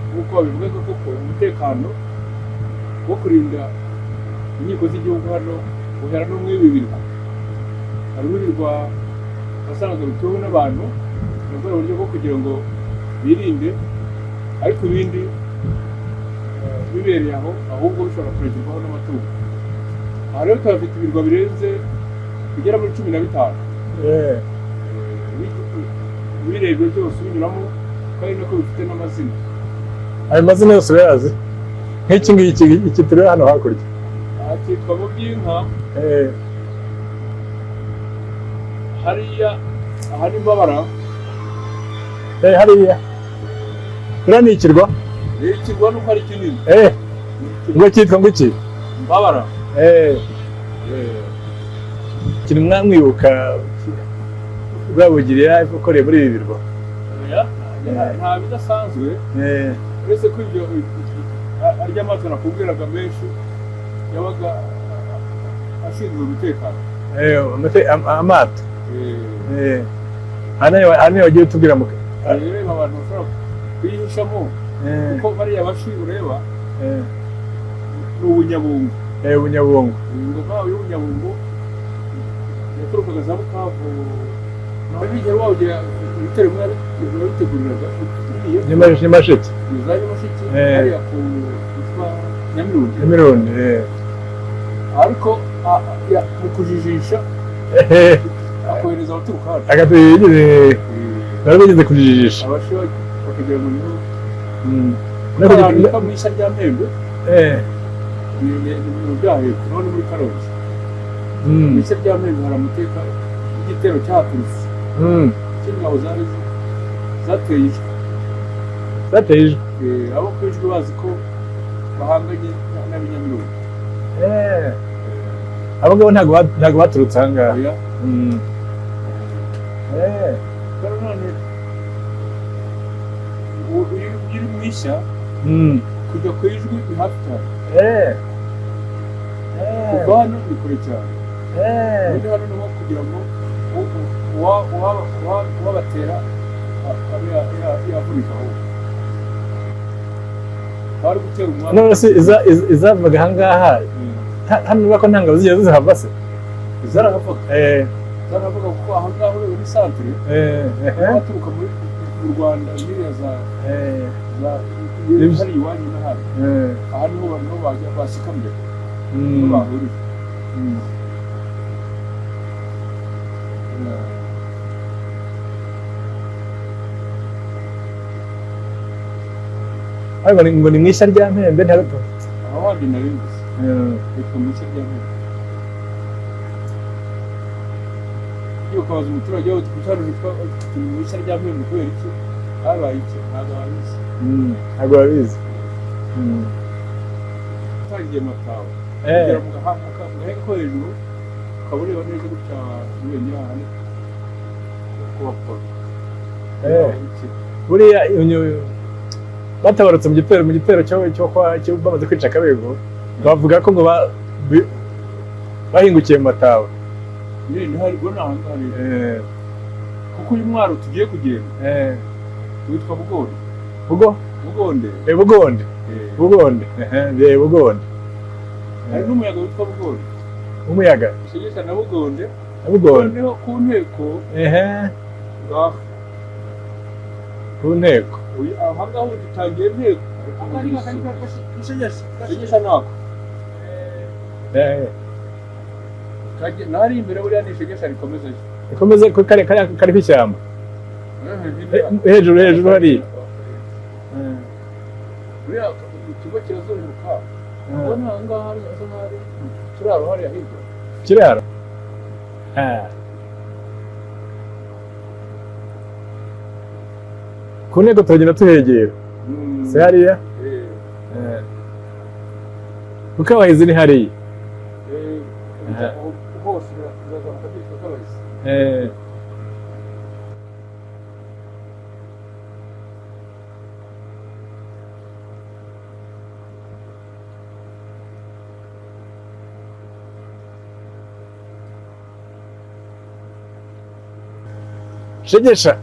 F: nk'uko babivuga koko umutekano wo kurinda inkiko z'igihugu hano uhera no muri ibi birwa. Harimo ibirwa wasangaga bituwe n'abantu mu buryo bwo kugira ngo birinde, ariko ibindi bibereye aho ahubwo bishobora kuregerwaho n'amatungo. Aha rero tuhafite ibirwa birenze bigera muri 15. Birebye byose binyuramo kandi nako bifite n'amazina.
B: Ayo mazina yose urayazi? Nk'iki ngiki turi hano hakurya.
F: Aha cyitwa mu by'inka. Hariya aha ni Mbabara.
B: Hariya uriya ni ikirwa?
F: Ikirwa nuko ari kinini.
B: Ngo cyitwa ngo iki?
F: Mbabara.
B: Ikintu mwamwibuka Rwabugiri yakoreye muri ibi birwa?
F: Nta bidasanzwe, uretse ko ibyo arya amato nakubwiraga menshi yabaga ashinzwe umutekano.
B: Amato hano wagiye utubwira mu
F: rero abantu bashobora kuyihishamo kuko bariya bashi ureba ni Ubunyabungo.
B: Ubunyabungo,
F: ingoma y'Ubunyabungo yaturukaga za Bukavu. Naho bigera wawugira ibitero biteguriraga
B: Nyamasheke.
F: Hariya ku yitwa
B: Nyamirundi.
F: Ariko mu kujijisha akohereza abaturuka hano.
B: Bari bageze kujijisha.
F: Abashi bakagera mu gihugu. N'abantu mu ishya rya Mpembe. Mu byaheko none muri Karongi. Mu ishya rya Mpembe hari amateka y'igitero cyaturutse. Cy'ingabo zateye Ijwi. Abo ku Ijwi bazi ko bahanganye n'Abinyamirundi.
B: Abo ngabo ntabwo baturutse aha ngaha.
F: Rero none iri mu ishya kujya ku Ijwi ni hafi cyane. Kuva hano ni kure cyane. Ubundi hano ni nko kugira ngo uwabatera yavunika aho. Bari gutera umwanya.
B: None se izavaga aha ngaha hano niba ko nta ngabo zigeze zihava se?
F: Zaravuga kuko aha ngaha ureba ni santere. Baturuka mu Rwanda n'iriya za hari iwanyu n'ahandi. Aha niho barimo bajya basika mbere niho bahurira.
B: Ariko ngo ni mu ishya rya Mpembe ntabwo.
F: Aho wandi narimbuze. Reka mu ishya rya Mpembe. Iyo ukabaza umuturage wawe twitwara mu ishya rya Mpembe kubera iki? Habaye iki? Ntabwo babizi.
B: Ntabwo babizi.
F: Utangiye Matawe. Kugira ngo gahe ko hejuru ukaba ureba neza gutya ibendera hano kubakora.
B: buriya batabarutse mu gitero cyo bamaze kwica Kabego bavuga ko ngo bahingukiye mu Mataba.
F: ntabwo nahangari kuko uyu mwaro tugiye kugenda witwa Bugonde. Bugonde Bugonde hari n'umuyaga witwa Bugonde.
B: Umuyaga
F: Shegesha na Bugonde
B: Bugonde
F: ku nteko ngaho
B: ku nteko
F: aha ngaho dutangiye inteko Shegesha nako nari imbere buriya ni Shegesha rikomeza
B: ko kari k'ishyamba hejuru hari
F: buriya ikigo kirazunguruka ubona aha ngaha hari turaro hariya hirya
B: kiraro ku nteko turagenda tuhegera se hariya kuko abahizi ni hariya
F: hose urazamuka byitwa kabahizi.
B: Shegesha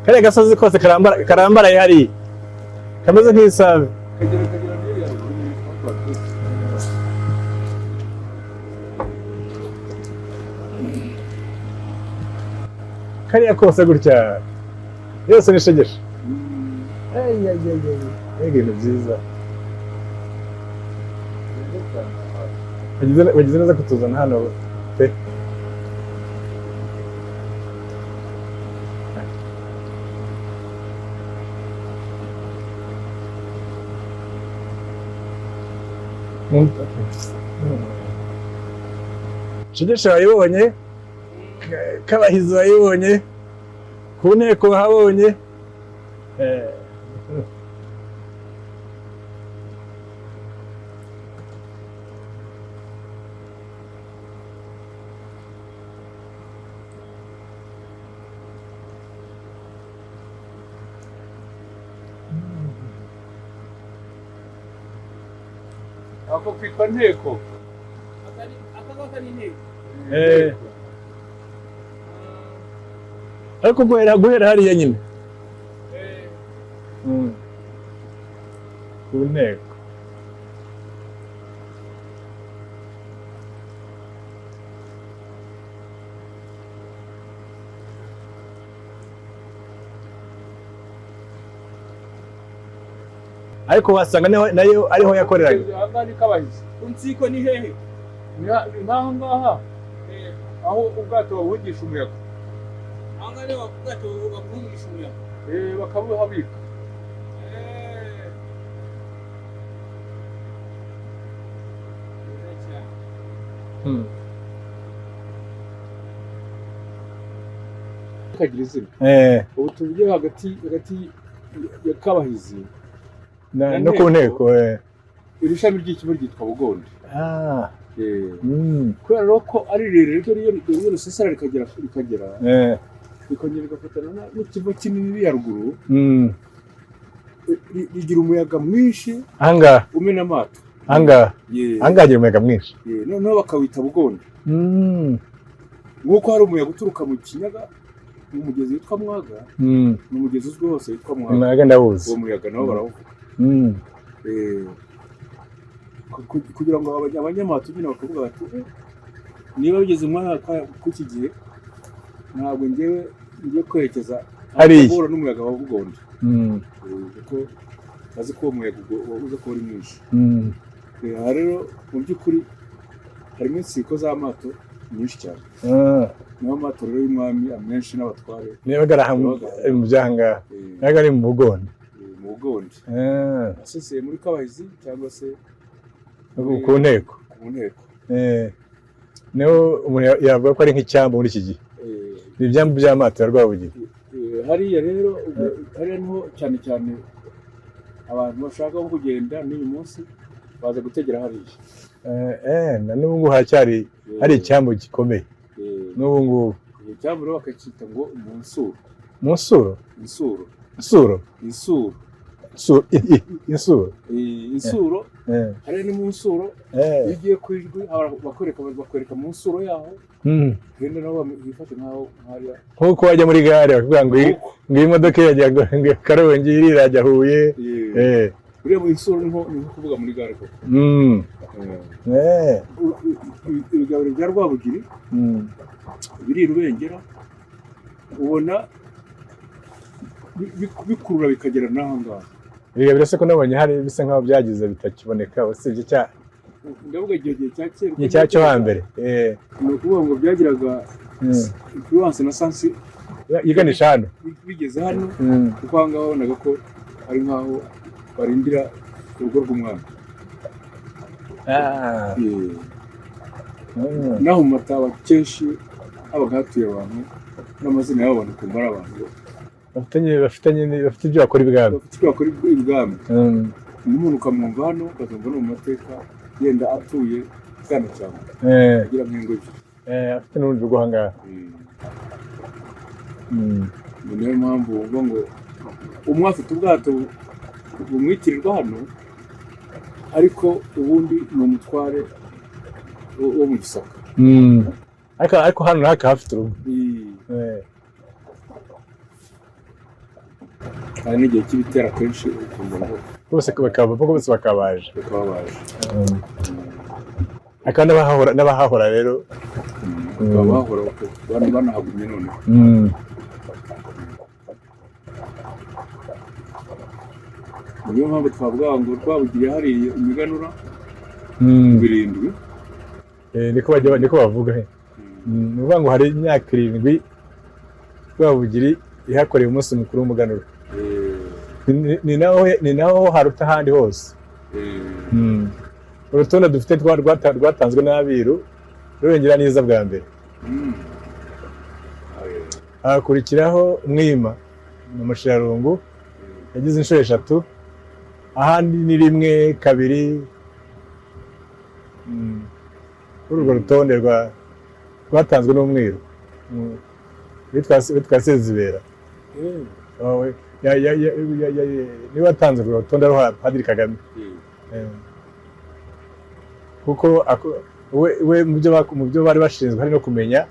B: kariya gasozi kose karambaraye hariya kameze nk'isabe
F: kagira n'iriya
B: kariya kose gutya yose ni Shegesha. Ibintu byiza bagize neza kutuzana hano pe. Shegesha wayibonye, Kabahizi wayibonye, ku nteko wahabonye.
F: ako kwitwa nteko
B: ariko guhera hariya nyine ku nteko ariko wasanga nayo ariho yakoreraga.
F: aha ngaha ni Kabahizi.
E: Unsiko ni hehe?
F: Ni nk'aha ngaha aho ubwato babugisha umuyaga
E: Aha ngaha niho ubwato babugisha umuyaga
F: bakabuhabika. Kagira izina ubu tuvuge hagati ya Kabahizi
B: no ku nteko
F: iri shami ry'ikigo ryitwa Bugonde. kubera ko ari rirerire ryo rusesera rikagera rikongera rigafatana n'ikigo kinini haruguru rigira umuyaga mwinshi
B: ahangaha
F: umena amato
B: ahangaha hagira umuyaga mwinshi
F: noneho bakawita Bugonde. Nk'uko hari umuyaga uturuka mu Kinyaga mu mugezi witwa Mwaga n'umugezi uzwi hose witwa Mwaga.
B: Umuyaga ndawuzi.
F: Uwo muyaga nawo barawuvuga. Kugira ngo abanyamato nyine bakavuga bati niba bigeze umwaka kuki gihe ntabwo ngiye kwerekeza ahura n'umuyaga wa Bugonde kuko azi ko uwo muyaga uza kuba ari mwinshi. Aha rero mu by'ukuri harimo insiko z'amato nyinshi cyane. Niyo amato rero y'umwami amenshi n'abatware
B: niba ari mu byangaha niba ari mu Bugonde.
F: Mu Bugonde aseseye muri Kabahizi cyangwa se
B: ku nteko. Niho umuntu yavuga ko ari nk'icyambu muri iki gihe. Ni ibyambu by'amato ya Rwabugiri.
F: Hariya rero hariya niho cyane cyane abantu bashaka kugenda n'uyu munsi baza gutegera hariya.
B: Na n'ubu ngubu haracyari hari icyambu gikomeye n'ubu ngubu.
F: Icyambu rero bakacyita ngo Umunsuru.
B: mu nsuro
F: insuro
B: insuro
F: insuro
B: insuro
F: insuro
B: Eh.
F: hariya ni mu nsuro
B: Eh.
F: iyo ugiye ku ijwi bakwereka mu nsuro yaho
B: Mm.
F: genda nabo bifashe nk'aho nk'ariya
B: nk'uko wajya muri gare bakubwira ngo iyi modoka irajya ngo Karongi iri irajya Huye.
F: uriya mu insuro ni nko kuvuga muri gare koko. Ibigabiro bya Rwabugiri biri i Rubengera ubona bikurura bikagera n'aha ngaha.
B: Ibigabiro se ko nabonye hari bisa nk'aho byagize bitakiboneka usibye
F: ndavuga igihe cya kera
B: ni cyo hambere.
F: Ni ukuvuga ngo byagiraga influence na sansi
B: yiganisha hano
F: bigeze hano kuko aha ngaha wabonaga ko ari nk'aho barindira urugo rw'umwami. Naho mu mataba kenshi habaga hatuye abantu n'amazina yabo abantu ukumva ari abantu
B: bafite ibyo bakora ibwami.
F: Umuntu ukamwumva hano ukazumva no mu mateka yenda atuye cyane cyane agira nk'ingo ebyiri
B: afite n'urundi rwo ahangaha.
F: niyo mpamvu uvuga ngo umwe afite ubwato bumwitirirwa hano ariko ubundi ni umutware wo mu Gisaka.
B: ariko hano naka hafite urugo.
F: hari n'igihe cy'ibitera akenshi ukumva ngo
B: bose bakabaje. Akaba n'abahahora rero
F: bahahora banahagumye noneho. Niyo mpamvu twavuga ngo Rwabugiri hariya imiganura 7.
B: niko bavuga. Ni ukuvuga ngo hari imyaka 7 Rwabugiri ihakoreye umunsi mukuru w'umuganura. Ni naho haruta ahandi hose. Urutonde dufite rwatanzwe n'abiru Rubengera niza bwa mbere. Hakurikiraho Mwima na Mushirarungu yagize inshuro 3, ahandi ni 1, 2. Urwo rutonde rwatanzwe n'umwiru witwa Sezibera. Niwe watanze urwo rutonde rwa Padiri Kagame. Kuko we mu byo bari bashinzwe hari no kumenya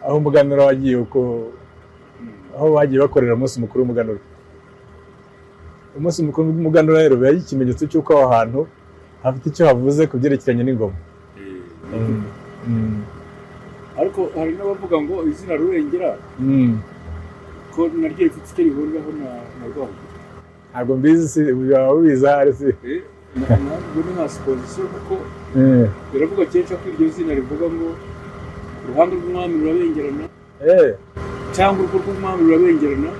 B: aho umuganura wagiye aho bagiye bakorera umunsi mukuru w'umuganura. Umunsi mukuru w'umuganura rero biba ikimenyetso cy'uko aho hantu hafite icyo havuze ku byerekeranye n'ingoma.
F: Ariko hari n'abavuga ngo izina Rubengera ko naryo rifite icyo rihuriraho na Rwabugiri.
B: Ntabwo mbizi waba ubizi ahari se.
F: Ntabwo ni nka supozisiyo kuko biravuga kenshi ko iryo zina rivuga ngo uruhande rw'umwami rurabengerana cyangwa urugo rw'umwami rurabengerana.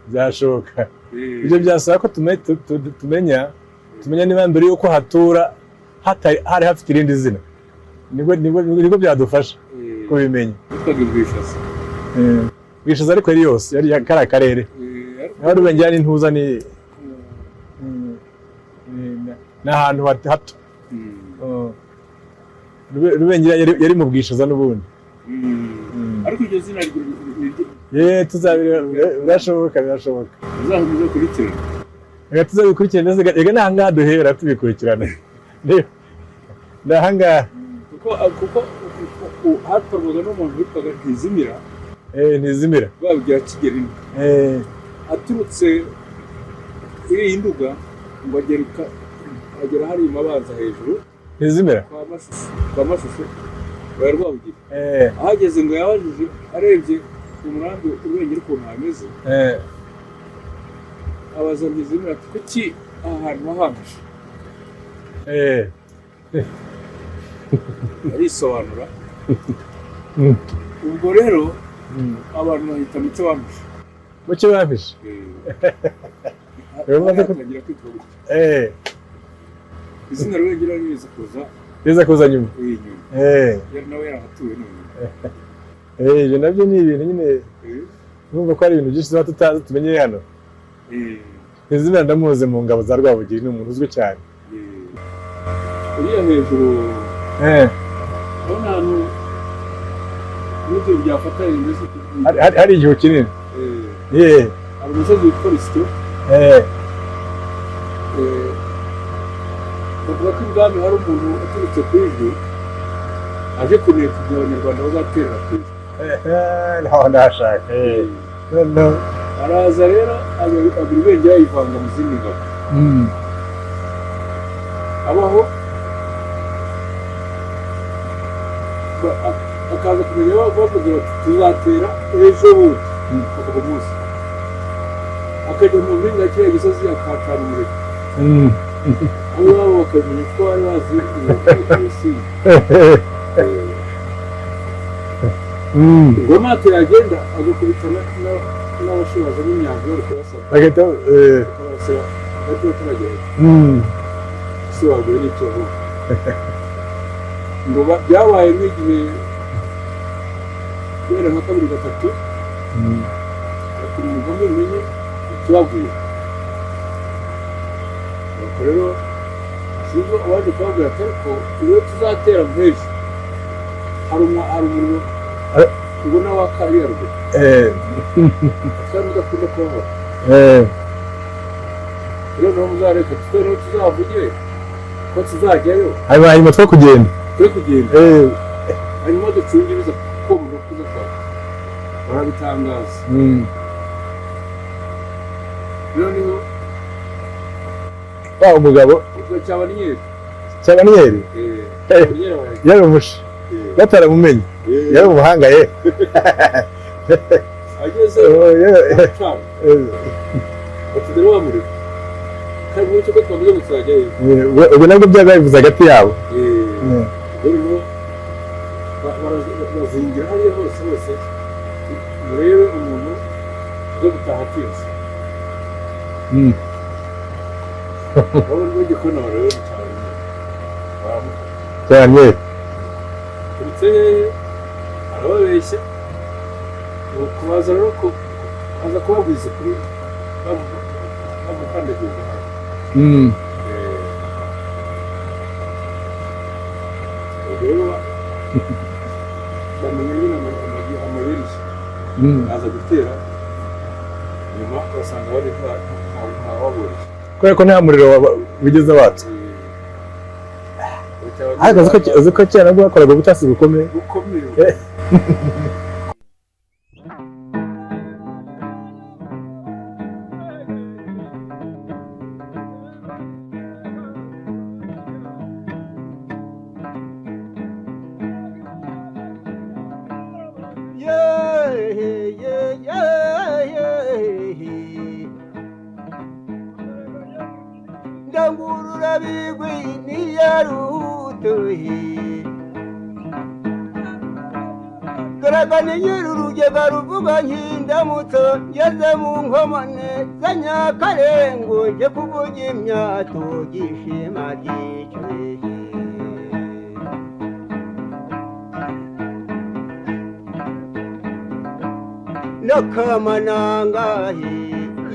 B: Byashoboka. Ibyo byasaba ko tumenya niba mbere yuko hatura hari hafite irindi zina. Nibwo byadufasha kubimenya. Bwishaza ariko yari yose yari kari akarere. Naho Rubengera n'intuza ni ahantu hato. Rubengera yari mu Bwishaza n'ubundi.
F: Ariko iryo zina
B: birashoboka.
F: uzahuze kurikirana.
B: Tuzabikurikirana neza. Ega n'ahangaha duhera tubikurikirana. N'ahangaha.
F: Kuko hatorwaga n'umuntu witwaga Ntizimira.
B: Ntizimira.
F: Rwabugiri Kigeli. Aturutse iriya Nduga ngo agera hari Mabanza hejuru.
B: Ntizimira.
F: Kwa Mashusho wa Rwabugiri. Ahageze ngo yabajije arebye umurambi Rubengera ukuntu hameze. Abaza Ntizimira ati kuki aha hantu hahambije. Arisobanura. Ubwo rero abantu bahita mucyo bampishe.
B: Mucyo bampishe.
F: Batangira kwitwa gutya. Izina Rubengera riza kuza nyuma. Yari nawe yarahatuye none.
B: Ibyo nabyo ni ibintu nyine numva ko ari ibintu byinshi tuba tutazi tumenye hano. Ntizimira ndamuzi mu ngabo za Rwabugiri, ni umuntu uzwi cyane.
F: Uriya hejuru urabona ahantu n'ibyo byafata mbese
B: hari igihu kinini. ye
F: hari umusozi witwa Risito bavuga ko ibwami hari umuntu uturutse ku ijwi aje kuneka igihe abanyarwanda bazaterera ku ijwi
B: ntaho ndashaka noneho
F: araza rero agura ibendera yivanga mu zindi ngabo abaho akaza kumenya bavuga bati tuzatera ejo bundi kuva umunsi akajya mu mpinga ya kiriya gisozi akahacana umuriro abo babo bakamenya ko bari bazi isi ngo amato yagenda agakubitana n'abashoboza n'imyango bari kurasana
B: bagahita
F: bakabasira hagati y'abaturage ese waguye n'icyo vuba ngo byabaye nk'igihe kubera nka kabiri gatatu bakiri umugome umenye ikibabwira nuko rero sinzi uwaje kubabwira ati ariko iyo tuzatera nk'ejo hari umuriro ubona wakariya ruguru kandi udakunda kubabara rero naho muzareka twe niho tuzavugire ko tuzajyayo
B: hanyuma two kugenda
F: hanyuma ducunge ibiza kuko umuntu kuza kwaka barabitangaza rero niho
B: wa umugabo Cyabaniyeri yari umushi bataramumenye yari umuhanga ye
F: ageze acana bati rero wamurika kandi muri cyo ko twamaze gusajyayo
B: ubwo nabwo byabivuze hagati yabo
F: rero barazingira hariya hose murebe umuntu uza gutaha atinze urabona n'ujya kubona barebe
B: cyane
F: turutse hehe arababeshya kubaza rero ko aza kubabwiza kuri bamukandagiye rero bamenya nyine amabirishya aza gutera nyuma basanga bari ntawaburiye
B: kubera ko nta muriro wigeze watsa ariko uzi ko kera nabwo bakoraga ubutasi bukomeye
A: ndangurura bigwi niyarutuhi garagane nyir'urugega ruvuga nk'indamutso ngeze mu nkomane za Nyakarengo nje kuvuga imyato gishima ry'icyohe n'akamanangahe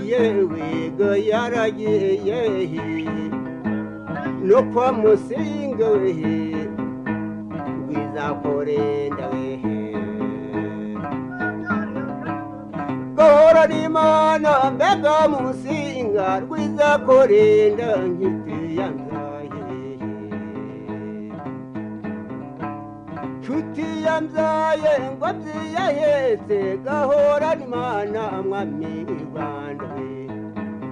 A: yewe ga yaragiye no kwa Musinga wehe rwizakorenda wehe gahora n'Imana mbega Musinga rwizakorenda nkitiyanzaye nshuti yambyaye ngo byiyahetse gahora n'Imana mwami w'i Rwanda we